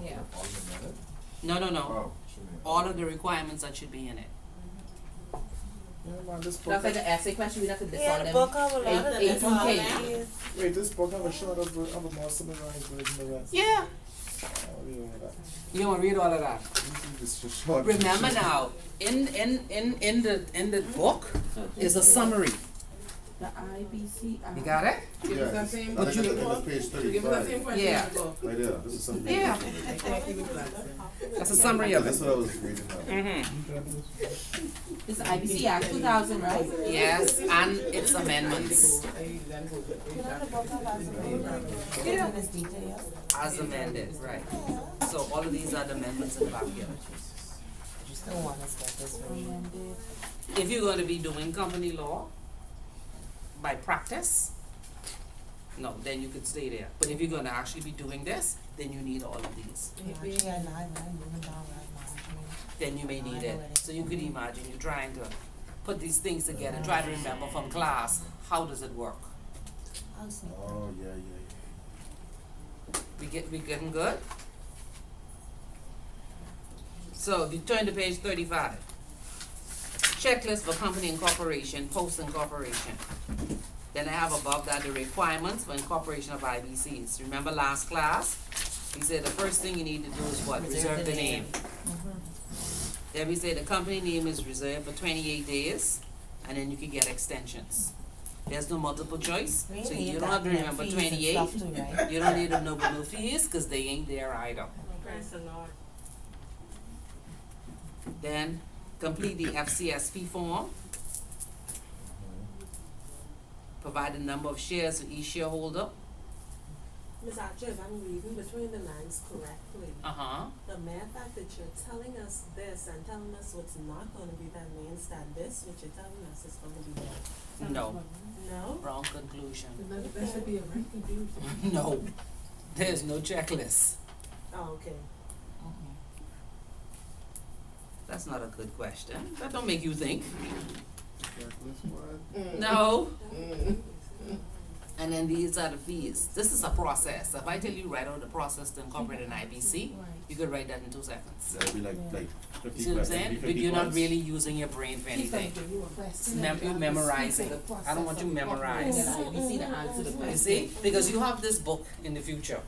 Yeah. All the minute? No. Oh, should be. All of the requirements that should be in it. Yeah, man, this book. That's like an essay question, we have to list Yeah, all the them. book have a lot of 18 different pages. ideas. Wait, this book have a short of a more summarized version of that. Yeah. I'll read all that. You want to read all of that? This is just short. Remember now, in the book is a summary. The IBC. You got it? Give us that same. I think you- that's page Give us that same 35. question. Yeah. in the book. Right there, this is something. Yeah. Thank you, Blackson. That's a summary of That's it. what I was reading now. Mm-hmm. This is IBC Act 2000, right? Yes, and its amendments You know, the book have as a Yeah. in this detail. as amended, right? So all of these are the amendments in the back here. You still want us to get this one. If you're going to be doing company law by practice, no, then you could stay there. But if you're going to actually be doing this, then you need all of these. Actually, I lied when I'm moving down right now. Then you may need it. So you could imagine you're trying to put these things together, try to remember from class, how does it work? I'll see. Oh, yeah. We getting good? So you turn to page 35. Checklist for company incorporation, post incorporation. Then I have above that the requirements for incorporation of IBCs. Remember last class? We said the first thing you need to do is what? Reserve the name. Then we say the company name is reserved for 28 days, and then you can get extensions. There's no multiple choice, so Really? you don't have to remember Fees and 28. stuff too, right? You don't need to know no fees, because they ain't there either. Praise the Lord. Then complete the FCSP form. Provide the number of shares for each shareholder. Ms. Archer, if I'm reading between the lines correctly, Uh-huh. the mere fact that you're telling us this and telling us what's not gonna be that means that this, what you're telling us, is gonna be that. No, No? wrong conclusion. That should be a right confusion. No, there's no checklist. Oh, okay. That's not a good question. That don't make you think. Checklist what? No. And then these are the fees. This is a process. If I tell you write out the process to incorporate an IBC, you could write that in 2 seconds. That'd be like 50 See what I'm questions, saying? But 50 you're not points. really using your brain for anything. You memorize it. I don't want you to memorize. IBC to answer the You question. see? Because you have this book in the future.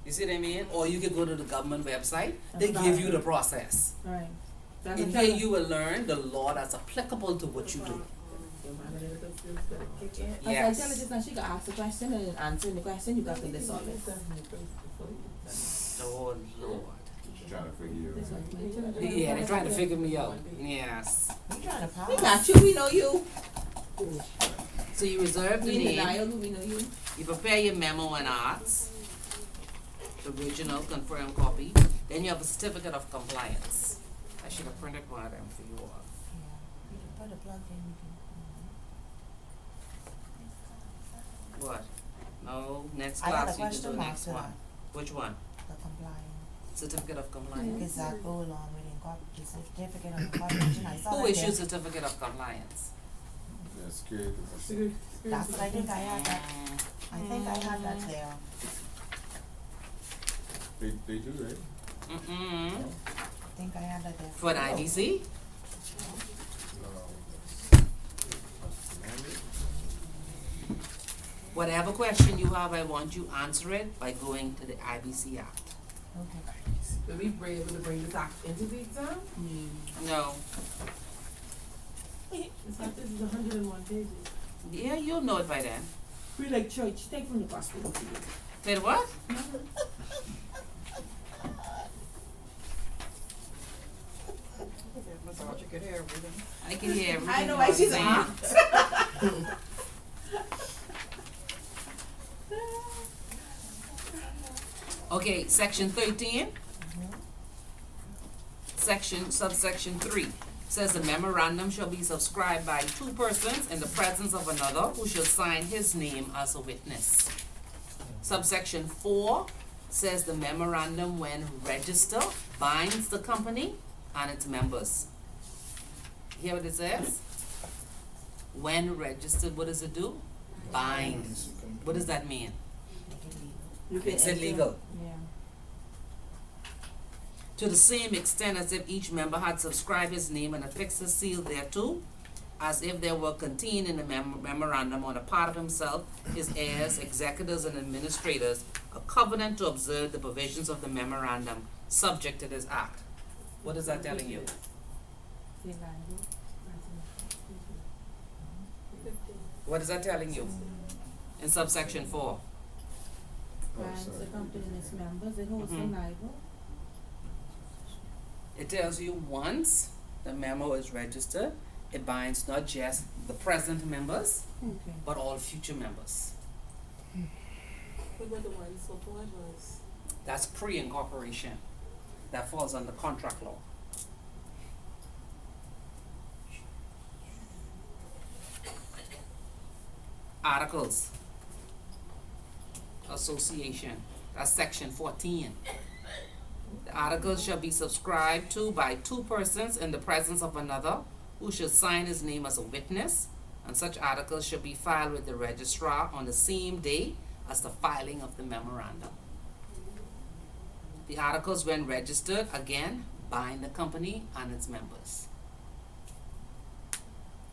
You see what I mean? Or you could go to the government website. They give you the process. Right. That's In what here I'm you will learn the law that's applicable to what you do. I Yes. tell her just now she could ask the question and then answering the question, you got to list all this. Oh Lord. She's trying to figure you This out. one. Yeah, they're trying to figure me out. Yes. You trying to We pass? got you, we know you. So you reserve the We in name. denial, we know you. You prepare your memo and arts, the original confirmed copy. Then you have a certificate of compliance. I should have printed one of them for you all. Yeah. You can put a plug in. What? No, next I had a class you can question do mark next to one. that. Which one? The compliance. Certificate of compliance. Does that go along with the certificate of incorporation? I saw Who that issues there. certificate of compliance? Yeah, security. That's what I think I had that. I think I had that there. They do, right? Mm-mm. I think I had that there. For an IBC? Whatever question you have, I want you answer it by going to the IBC Act. Okay. Will we be able to bring this act into the exam? No. It's like this is 101 pages. Yeah, you'll know it by then. We like church, take from the gospel. Said what? Miss Archer could hear everything. I can hear everything. I know you why are she's saying. hot. Okay, section 13. Subsection 3 says the memorandum shall be subscribed by 2 persons in the presence of another who shall sign his name as a witness. Subsection 4 says the memorandum, when registered, binds the company and its members. Hear what it says? When registered, what does it do? Binds. What does that mean? You can It's enter- illegal. Yeah. To the same extent as if each member had subscribed his name and affixed a seal thereto, as if there were contained in the memorandum on the part of himself, his heirs, executors, and administrators, a covenant to observe the provisions of the memorandum subject to this act. What is that telling you? They're liable. What is that telling you? In subsection 4. Binds the company and its members, it holds them liable. It tells you once the memo is registered, it binds not just the present members, Okay. but all future members. What were the ones before it was? That's pre-incorporation. That falls under contract law. Articles. Association. That's section 14. The articles shall be subscribed to by 2 persons in the presence of another, who shall sign his name as a witness, and such articles shall be filed with the registrar on the same day as the filing of the memorandum. The articles, when registered, again, bind the company and its members.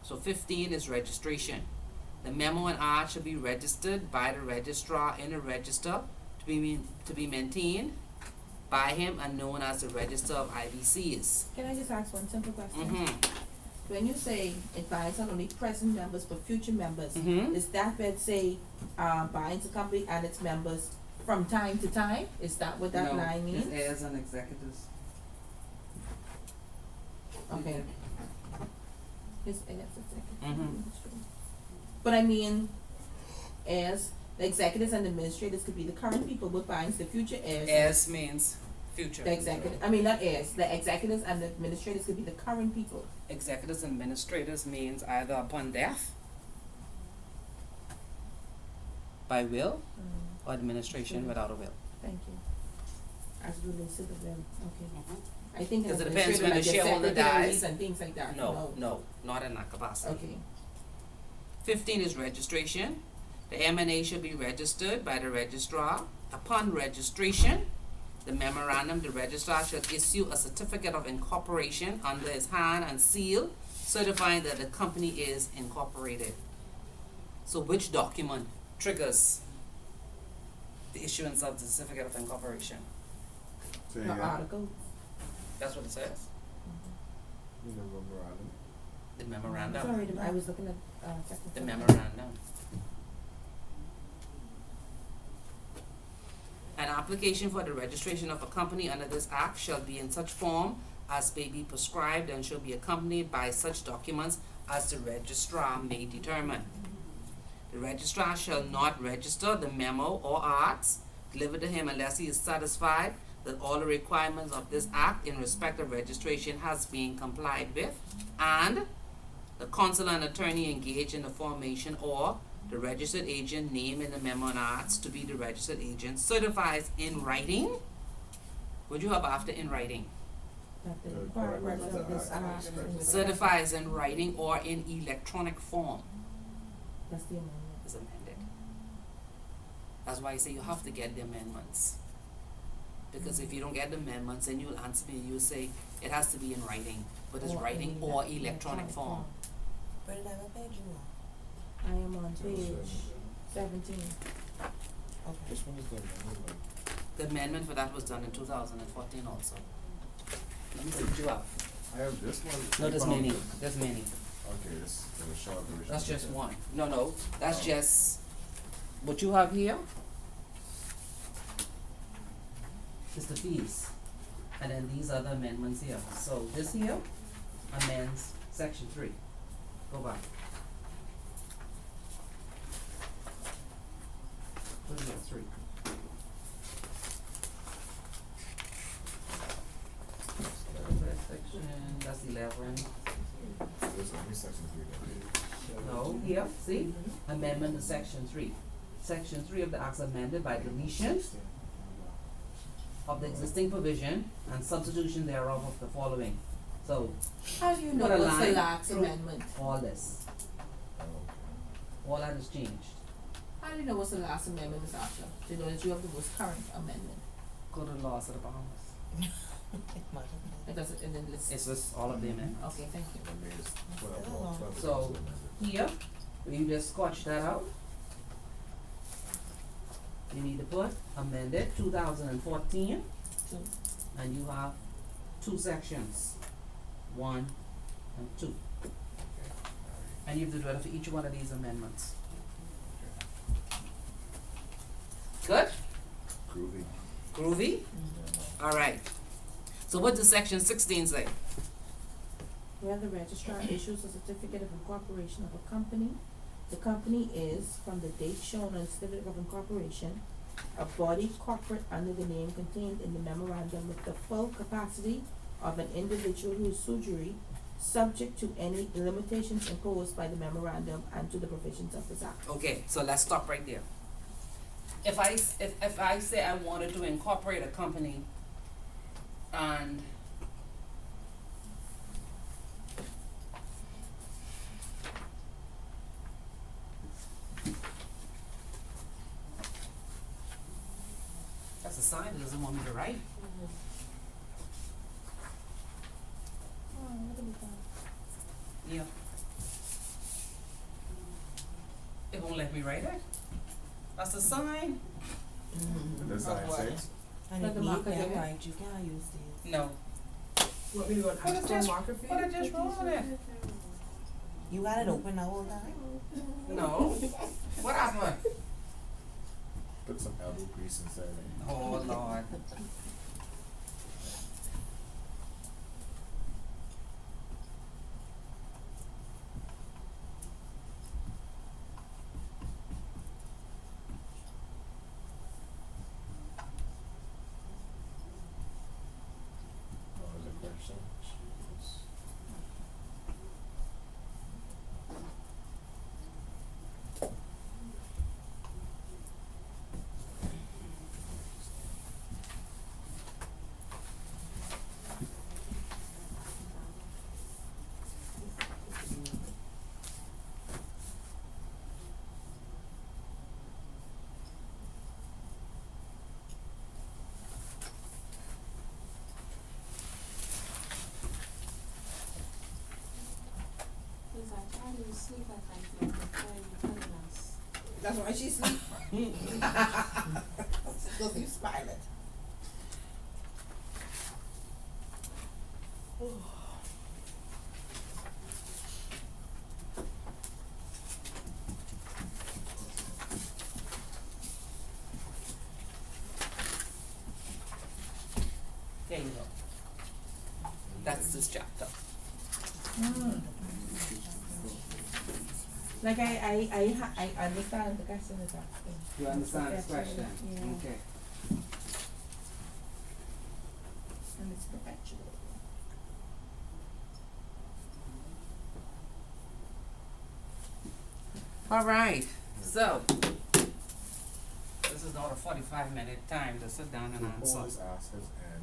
So 15 is registration. The memo and art shall be registered by the registrar in a register to be maintained by him and known as the Register of IBCs. Can I just ask one simple question? Mm-hmm. When you say it binds not only present members but future members, Mm-hmm. is that where it say, binds the company and its members from time to time? Is that what that line means? His heirs and executors. Okay. His heirs, executors. Mhm. But I mean, heirs, the executors and administrators could be the current people, but binds the future heirs. Heirs means future. The executive, I mean, not heirs, the executors and the administrators could be the current people. Executors and administrators means either upon death, by will, or administration without a will. Thank you. As it relates to the will, okay. I think Because an it depends when the administrator, like shareholder the secretaries dies. and things like that. No, not in that capacity. Okay. 15 is registration. The M&A should be registered by the registrar. Upon registration, the memorandum, the registrar shall issue a certificate of incorporation under his hand and seal, certifying that the company is incorporated. So which document triggers the issuance of the certificate of incorporation? Say The again. article. That's what it says. You know, memorandum. The memorandum. Sorry, I was looking at, section The 4. memorandum. An application for the registration of a company under this act shall be in such form as may be prescribed and shall be accompanied by such documents as the registrar may determine. The registrar shall not register the memo or arts delivered to him unless he is satisfied that all the requirements of this act in respect of registration has been complied with, and the consul and attorney engaged in the formation or the registered agent named in the memo and arts to be the registered agent certifies in writing. What do you have after in writing? That the requirements of this act. Certifies in writing or in electronic form That's the amendment. is amended. That's why I say you have to get the amendments. Because if you don't get the amendments, then you'll answer me, you'll say it has to be in writing, but it's Or writing in or electronic form. But it never page you are. I am on page 17. Okay. This one is the amendment. The amendment for that was done in 2014 also. Let me see what you have. I have this one. No, there's found many, it. there's many. Okay, this is a short version. That's just one. No, that's just, what you have here is the fees. And then these are the amendments here. So this here amends section 3. Go back. What is that, 3? that's 11. There's only section 3 that No, here, see? Amendment to section 3. Section 3 of the act's amended by deletion of the existing provision and substitution thereof of the following. So, How do you know Put a what's the line last through. amendment? all this, all that has changed. How do you know what's the last amendment, Ms. Asha? To know that you have the most current amendment? Go to the laws of the Bahamas. It doesn't, and then list. It's just all of the amendments. Okay, thank you. So, here, you just scotch that out. You need to put amended 2014, Two. and you have 2 sections, 1 and 2. And you have to do it for each one of these amendments. Good? Groovy. Groovy? Alright. So what does section 16 say? Where the registrar issues a certificate of incorporation of a company, the company is, from the date shown on the certificate of incorporation, a body corporate under the name contained in the memorandum with the full capacity of an individual who is sui juris, subject to any limitations imposed by the memorandum and to the provisions of this act. Okay, so let's stop right there. If I say I wanted to incorporate a company and that's a sign, it doesn't want me to write. Yeah. It won't let me write it. That's a sign. That's Of sign what? 6. And But if the you marker can't there? write, you can't use these. No. Want me to go and Put a ask for a just- marker for Put you? a just wrong on it. You got it open the whole time? No. What happened? Put some elbow grease inside it. Oh Lord. Oh, there's a question. Jeez. Because I tried to sleep at night before you telling us. That's why she sleep. Because you smiling. There you go. That's this chapter. Like I understand the question is asking. You understand this Perpetual, question? yeah. Okay. And it's perpetual. All right. So this is not a 45-minute time to sit down and To answer. hold his assets and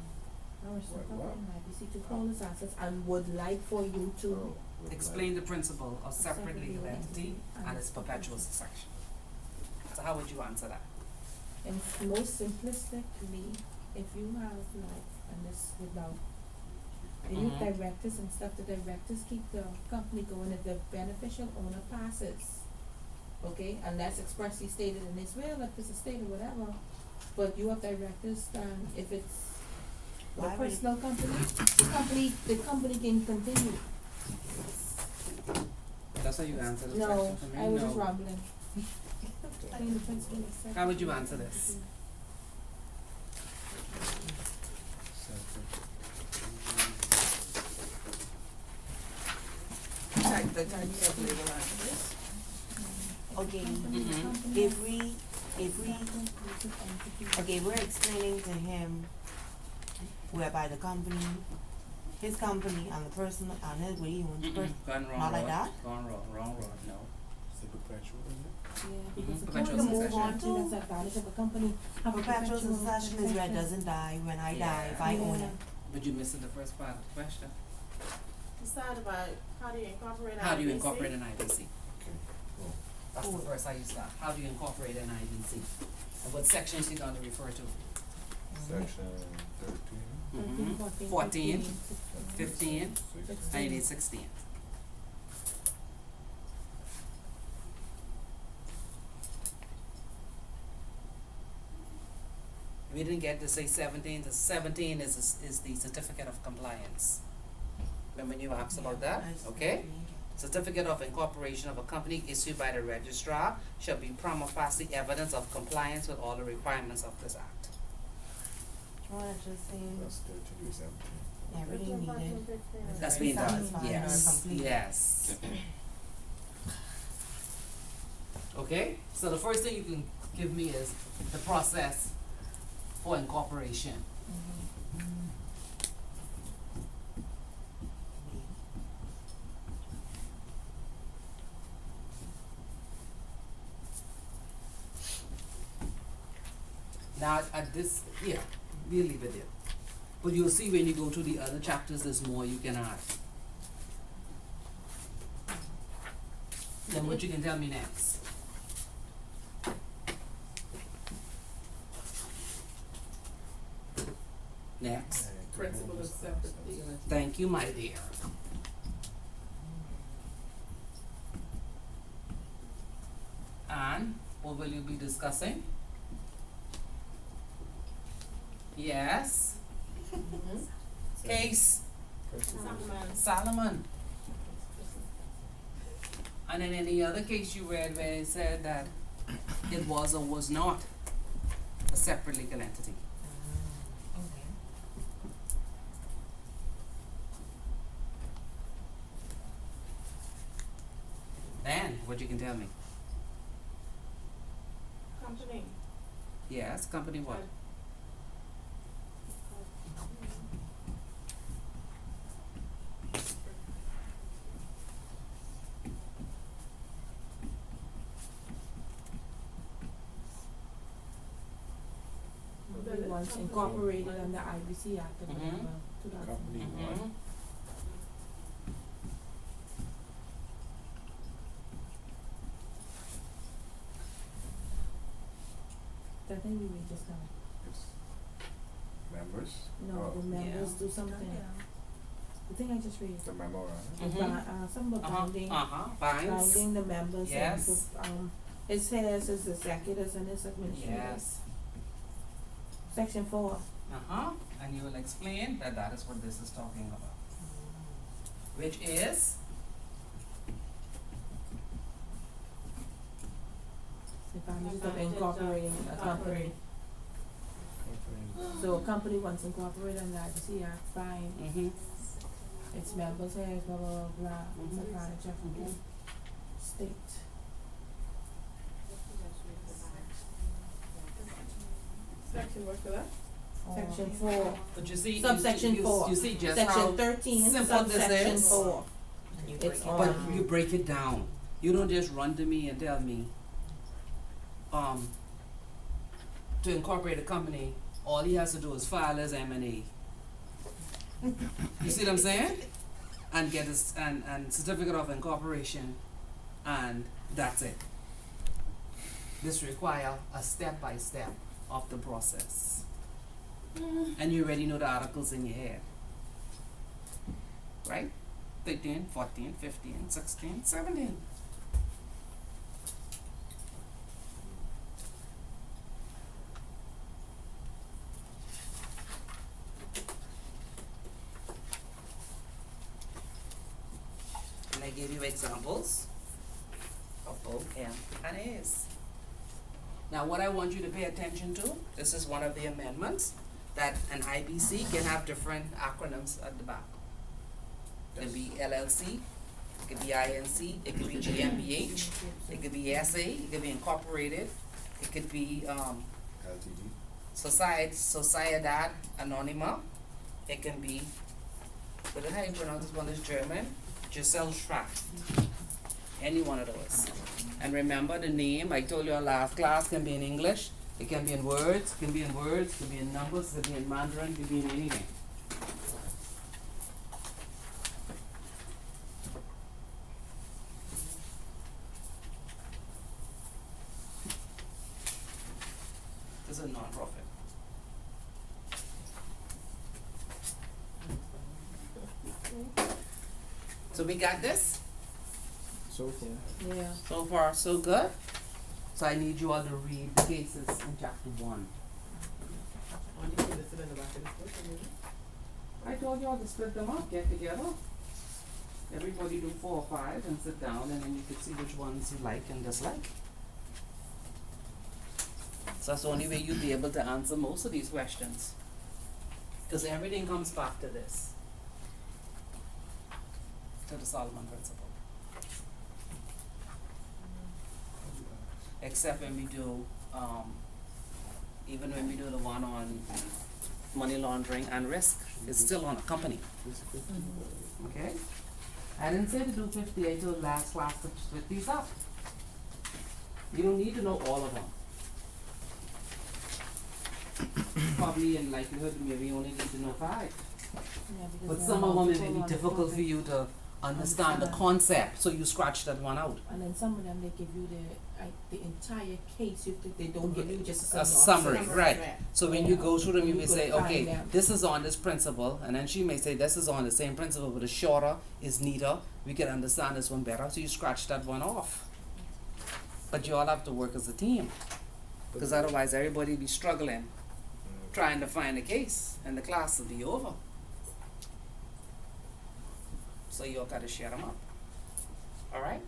Our Secretary what? and IBC to hold his assets and would like for you to would Explain the principle of separate Separate legal legal entity entity and its perpetual succession. So how would you answer that? And most simplistically, if you have like, and this without, if you have Mhm. directors and stuff, the directors keep the company going if the beneficial owner passes. Okay, unless expressly stated in this will, if it's a state or whatever, but you have directors, if it's a Why would it- personal company, the company can continue. That's how you answer this No, question for me? I was just No. rambling. Explain the principle of separate How would you legal answer this? entity. Type the type of legal entities. Okay, Mhm. if we, okay, we're explaining to him whereby the company his company and the person and his, what he owns, the person, Gone wrong not like road. that? Gone wrong road, no. Is it perpetual, is it? Yeah, because the Perpetual company move succession. on to, that's the advantage of a company, have a Perpetual succession is where it doesn't die when I die, if I own Yeah. it. But you missed the first part of the question. Decide about how do you incorporate How do you IBC? incorporate an IBC? Okay, cool. That's the first how you start. How do you incorporate an IBC? And what sections you gonna refer to? Section 13, Mhm. 14, 15, and you need 16. We didn't get to say 17. The 17 is the certificate of compliance. Remember you asked about that? Okay? Certificate of incorporation of a company issued by the registrar shall be prima facie evidence of compliance with all the requirements of this act. Well, it's just saying that's 13 to 17. everything needed. That's Very being done. satisfying or Yes. complete. Yes. Okay? So the first thing you can give me is the process for incorporation. Now, at this, yeah, we'll leave it there. But you'll see when you go to the other chapters, there's more you can add. Then what you can tell me next? Next. Principle of separate dealing. Thank you, my dear. And what will you be discussing? Yes. Case Solomon. And in any other case you read where it said that it was or was not a separate legal entity. Okay. Then what you can tell me? Company. Yes, company what? It was incorporated under IBC Act of Mhm. whatever, 2000. Company Mhm. one. I think we read this now. It's members. No, Oh, the members do something. The thing I just read. the memo, right? Mhm. Some about binding, Binds. binding the members Yes. and, it says as executors and as administrators. Yes. Section 4. And you will explain that that is what this is talking about. Which is, The advantages of incorporating a company. Company. So a company once incorporated under IBC Act, fine, its members have blah, blah, blah, blah, it's a advantage of the state. Section, what for that? Section 4, but you see, Subsection you 4. see just Section how 13, simple this subsection is. 4. And you It's break it on. But down. you break it down. You don't just run to me and tell me, to incorporate a company, all he has to do is file his M&A. You see what I'm saying? And get his, and certificate of incorporation, and that's it. This require a step-by-step of the process. And you already know the articles in your head. Right? 13, 14, 15, 16, 17. And I gave you examples of both M and A's. Now what I want you to pay attention to, this is one of the amendments, that an IBC can have different acronyms at the back. It could be LLC, it could be INC, it could be GmbH, it could be SA, it could be incorporated, it could be LTD. Sociedad Anonyma, it can be But how you pronounce this one is German, Gesellschaft. Any one of those. And remember the name, I told you our last class, can be in English, it can be in words, can be in numbers, can be in Mandarin, can be in anything. This is a non-profit. So we got this? So far. Yeah. So far, so good. So I need you all to read the cases in chapter 1. Only thing listed in the back of this book, isn't it? I told you all to split them up, get together. Everybody do 4 or 5 and sit down, and then you can see which ones you like and dislike. So that's the only way you'll be able to answer most of these questions. Because everything comes back to this. To the Solomon principle. Except when we do, even when we do the one on money laundering and risk, it's still on a company. Okay? I didn't say to do 50, I told last class to split these up. You don't need to know all of them. Probably in likelihood, maybe you only need to know 5. But some of them it may be difficult for you to understand the concept, so you scratch that one out. And then some of them, they give you the entire case, they don't give you just A summary, right. Right. So when you go through them, you may You say, could find okay, them. this is on this principle, and then she may say, this is on the same principle, but it's shorter, it's neater, we can understand this one better, so you scratch that one off. But you all have to work as a team, because otherwise everybody be struggling, trying to find a case, and the class will be over. So you all gotta share them up. Alright?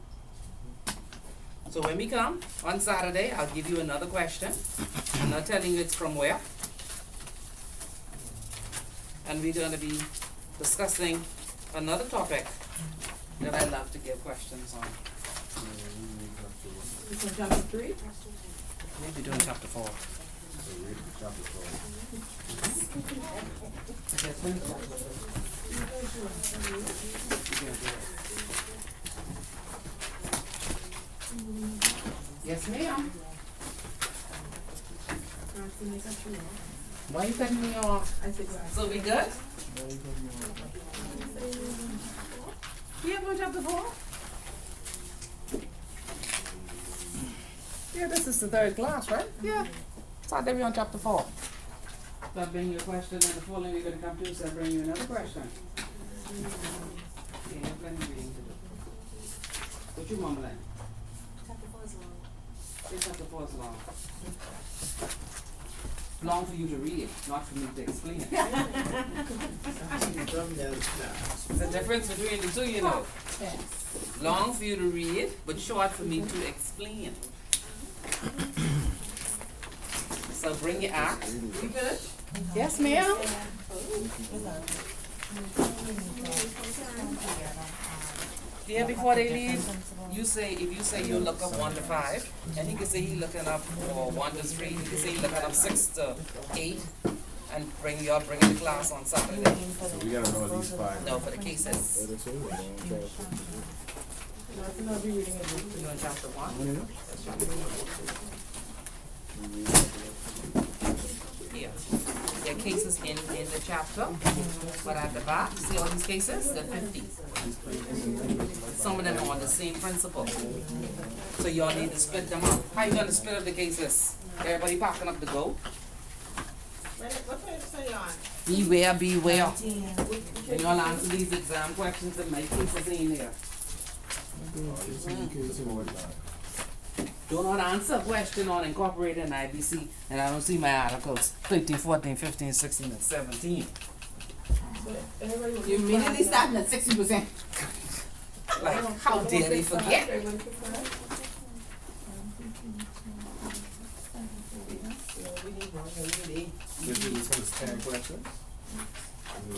So when we come on Saturday, I'll give you another question. I'm not telling you it's from where. And we're gonna be discussing another topic that I love to give questions on. It's on chapter 3? Maybe doing chapter 4. So read chapter 4. Yes, ma'am. Why you cutting me off? So we good? Yeah, go chapter 4. Yeah, this is the 3rd class, right? Yeah. So I'll be on chapter 4. So I bring you a question, and the following we're gonna come to, so I bring you another question. Yeah, you have plenty of reading to do. What you mumbling? Chapter 4 is long. This chapter 4 is long. Long for you to read, not for me to explain it. There's a difference between the two, you know. Yes. Long for you to read, but short for me to explain. So bring your act. You good? Yes, ma'am. Yeah, before they leave, you say, if you say you look up 1 to 5, and he can say he looking up, or 1 to 3, he can say he looking up 6 to 8, and bring the class on Saturday. So we gotta know at least 5. No, for the cases. You in chapter 1? Yeah. There are cases in the chapter, but at the back, see all these cases? There are 50. Some of them are on the same principle. So y'all need to split them up. How you gonna split up the cases? Everybody packing up to go? What page are you on? Beware, beware. And y'all answer these exam questions and make cases in there. Do not answer a question on incorporated in IBC, and I don't see my articles 13, 14, 15, 16, and 17. You immediately starting at 60%. Like, how dare they forget? This one is 10 questions?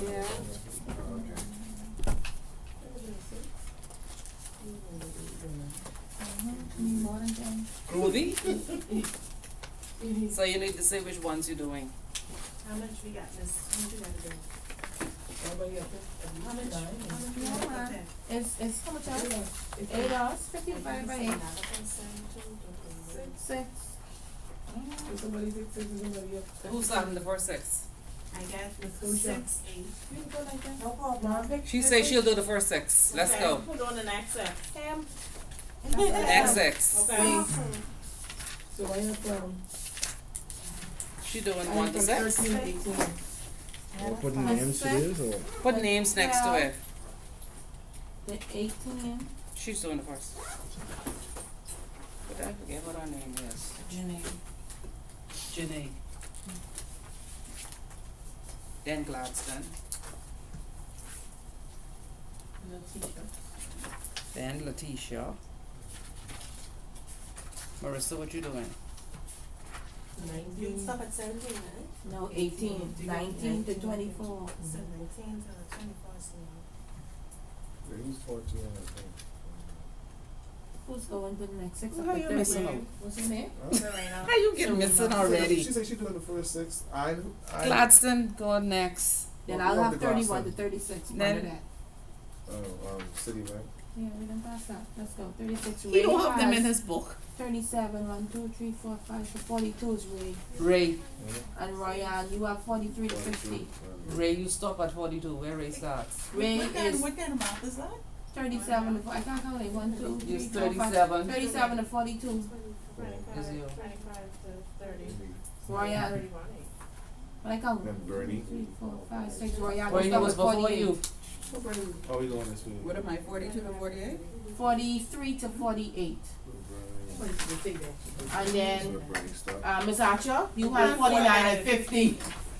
Yeah. Okay. More than 10. Groovy? So you need to say which ones you're doing. How much we got, miss? How much we got to do? Everybody up there? How much, how much we Yeah, have to man. pay? It's how much else? It's $8, 55 by 8. Another concern too, Six. If somebody did six and somebody up. Who's starting the first six? I get Let's go, Michelle. 6, 8. You can go like that. No problem. She says she'll do the first six. Let's Okay, go. Put on the next set. Him. Next six. Okay. So I have, She doing I one have to from six. 13 to 18. We're putting That's names to six. this, or? Put names next to it. The 18. She's doing the first. But I forget what her name is. Janae. Then Gladstone. Then Letitia. Marissa, what you doing? You stop at 17, right? No, 18. 19 to 24. 17 to the 21st now. He's 14, I think. Who's going to the next six? Who Up are to you 30. missing out? What's her name? How you getting missing already? She said she doing the first six. I Gladstone going next. Then Well, I'll we have have the 31 to Gladstone. 36. Then- Under that. City Bank. Yeah, we done pass that. Let's go. 36. He don't Ray have them in has his book. 37. 1, 2, 3, 4, 5. So 42 is Ray. Ray. And Royan, you have 43 to 50. Ray, you stop at 42. Where Ray starts? Ray is What kind of math is that? 37 to 40. I can't count it. 1, 2, 3, He's 4, 5. 37. 37 to 42. 25, Is you. 25 to 30. Royan. 31. But I count. Then Bernie. 3, 4, 5, 6. Royan Bernie was was before 48. you. Oh, we going this way. What am I, 42 to 48? 43 to 48. What did you say there? And then, Bernie stop. Ms. Archer, you have 49 and 50.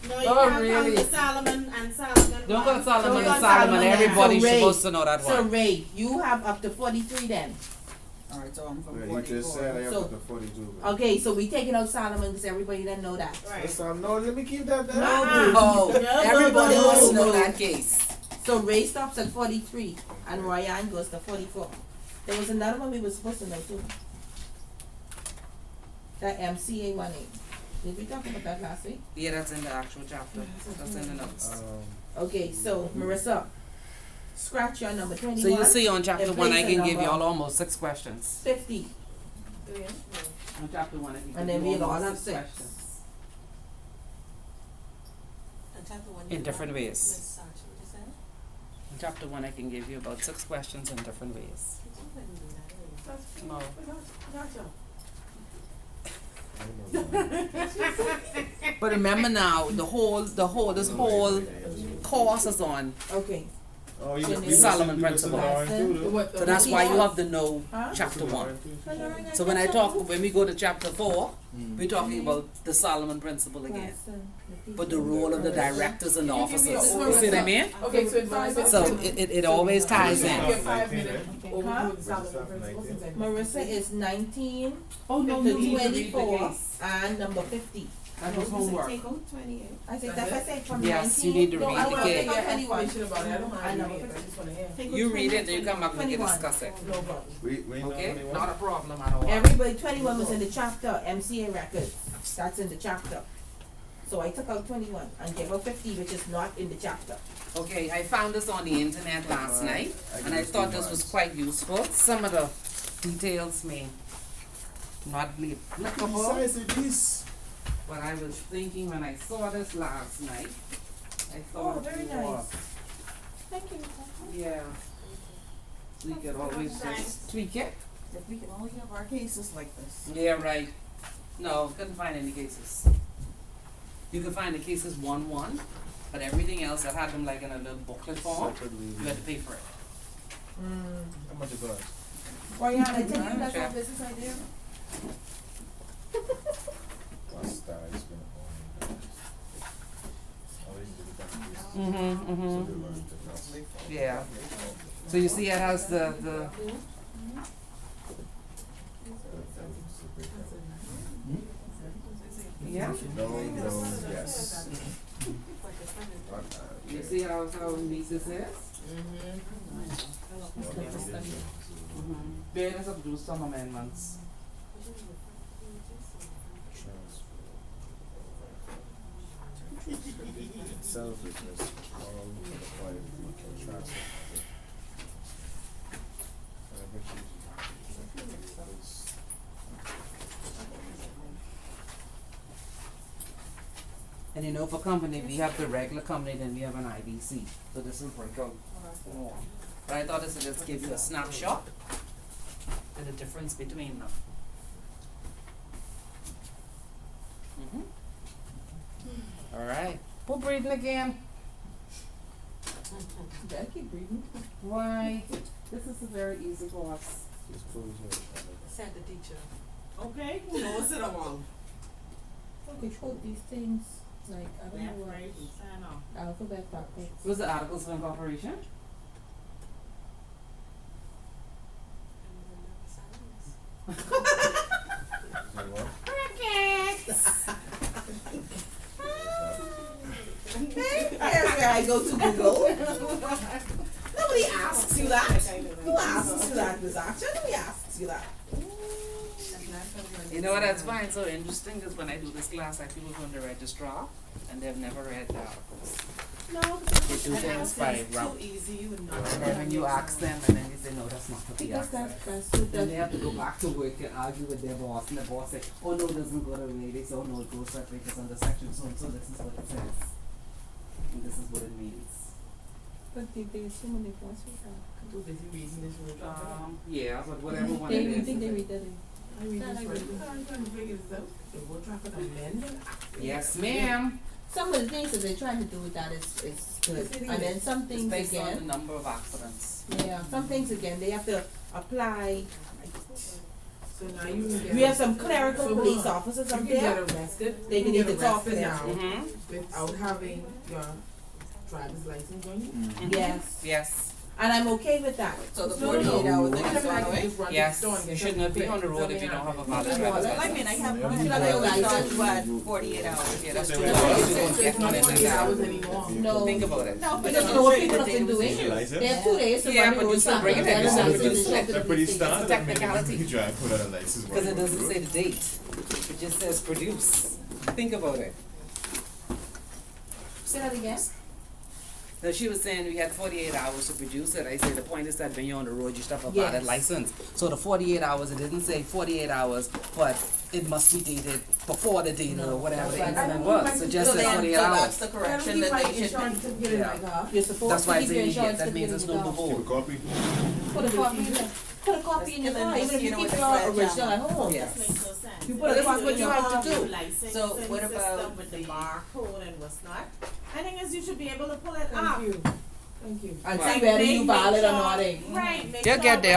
No, you Oh, can't count really? the Solomon and Solomon. Don't go to Solomon Don't and go to Solomon. Solomon. Everybody's So Ray- supposed to know that So one. Ray, you have up to 43 then. Alright, so I'm from Yeah, 44. he just said I have So- up to 42. Okay, so we taking out Solomon because everybody doesn't know that. Right. This time, no, let me keep that there. Oh, everybody no, wants to no. know that case. So Ray stops at 43 and Royan goes to 44. There was another one we were supposed to know too. That MCA 18. Did we talk about that last week? Yeah, that's in the actual chapter. That's in the notes. Okay, so Marissa, scratch your number 21. So you see on chapter And 1, I place a can give number. y'all almost 6 questions. 50. On chapter 1, I can And give then you we'll all almost have 6 six. questions. And chapter 1. In different ways. Miss Sarchi, what you said? In chapter 1, I can give you about 6 questions in different ways. You couldn't do that, really. No. But remember now, this whole course is on. Okay. Oh, you Solomon listen principle. to Lauren too, So that's why you have to know Huh? chapter though? 1. So when we go to chapter 4, we're talking about the Solomon principle again. But the role of the directors and the officers. You see what I mean? Okay, so in 5 minutes. So it always ties You in. have 5 minutes. Okay. Or we Huh? do the Solomon principles and then- Marissa is 19 Oh to no, you need to read the 24 case. and number 50. That was homework. Take out 28. I said That's that's I said from Yes, 19. you need to No, read I the will case. take out Yeah, 21. information about it, I don't I mind know. reading it, I just wanna hear. Take out You read 20, it, then you come back and we can 21. discuss it. No problem. We know Okay? anyone? Not a problem at all. Everybody, 21 was in the chapter, MCA record, that's in the chapter. So I took out 21 and gave her 50, which is not in the chapter. Okay, I found this on the internet last night, and I thought this was quite useful. Some of the details may not be applicable, Besides this, but I was thinking when I saw this last night, I Oh, thought, very wow, nice. Thank you. yeah, we could always just tweak it. If we can only have our cases like this. Yeah, right. No, couldn't find any cases. You could find the cases 1-1, but everything else that had them like in a little booklet form, separately. you had to pay for it. How much it cost? Royan, I tell you that's Sure. our business idea. What's that? It's been a long Yeah. So you see it has the yeah. No, yes. You see how neat this is? They just have to do some amendments. sell business, all required to transfer. And you know, for company, we have the regular company, then we have an IBC. So this will break out more. But I thought this would just give you a snapshot and the difference between them. All right. Who breathing again? Gotta keep breathing. Why? This is a very easy course. Just close it. Said the teacher. Okay, who knows it among? Okay, quote these things, like, I don't Left, know right, what, sign off. alphabet backwards. What's the Articles of Incorporation? And then never silence. Say what? Here's where I go to Google. Nobody asks you that. Who asks you that, Ms. Archer? Nobody asks you that. You know what I find so interesting is when I do this class, I people from the registrar and they've never read the articles. No, They do things by Too route. easy, you would not. And then when you ask them, and then they say, no, that's not what we Because asked. that's Then what they have to go back to work and argue with their boss, and the boss say, oh no, it doesn't go that way. They say, oh no, it goes that way because under section so and so this is what it says. And this is what it means. But there's so many points we have. I'm too busy reading this word. Yeah, but whatever one They, it you is. think they read that? I read Not this like word. really. I'm trying to figure this out. The word traffic amendment. Yes, ma'am. Some of the things that they're trying to do with that is good, and then some It's things based on the again, number of accidents. yeah, some things again, they have to apply. So now you can get. We have some clerical So hold police on. officers You up can there. get arrested. They You can get either talk to arrested them. now Mm-hmm. without having your driver's license on you. Yes, Yes. and I'm okay with that. So the No, no, 48 hour no. thing Whatever, is I gone can away? just run to the Yes. store and You get should not be something on the quick. road if you don't have a valid Well, driver's Well, I license. mean, I have Yeah. mine, Should I but go it's license? not, what, 48 hours? Yeah, that's Say true. what? You don't So get it's not one in 48 there. hours anymore. No. Think about it. No, but Because it's you know what not people have been doing? License? They have 2 days to Yeah, run the but you road still traffic, bring it in. and It's then not they pretty show up to They're pretty these things. standard. Technicality. You drive without a license. Because it doesn't say the date. It just says produce. Think about it. Say that again? So she was saying we had 48 hours to produce it. I say the point is that when you're on the road, you should have a valid Yes. license. So the 48 hours, it didn't say 48 hours, but it must be dated before the date or whatever the that's right. incident was. So it just So says then, 48 so hours. that's the correction that they should Insurance make. certificate in my Yeah. car. You're supposed That's to why keep it's your in here. insurance That means certificate there's in no your car. before. Keep a copy. Put a copy in there. Put a copy in your And then car, just, even if you you know, keep with your the fragile. original at home. Yes. Makes no sense. You put a Because copy when in your you car. have your licensing So what system about with the the- barcode and what's not, I think is you should be able to pull it up. Thank you. Thank you. And Right. see whether Make you valid or sure- not. Right, make They'll sure get there.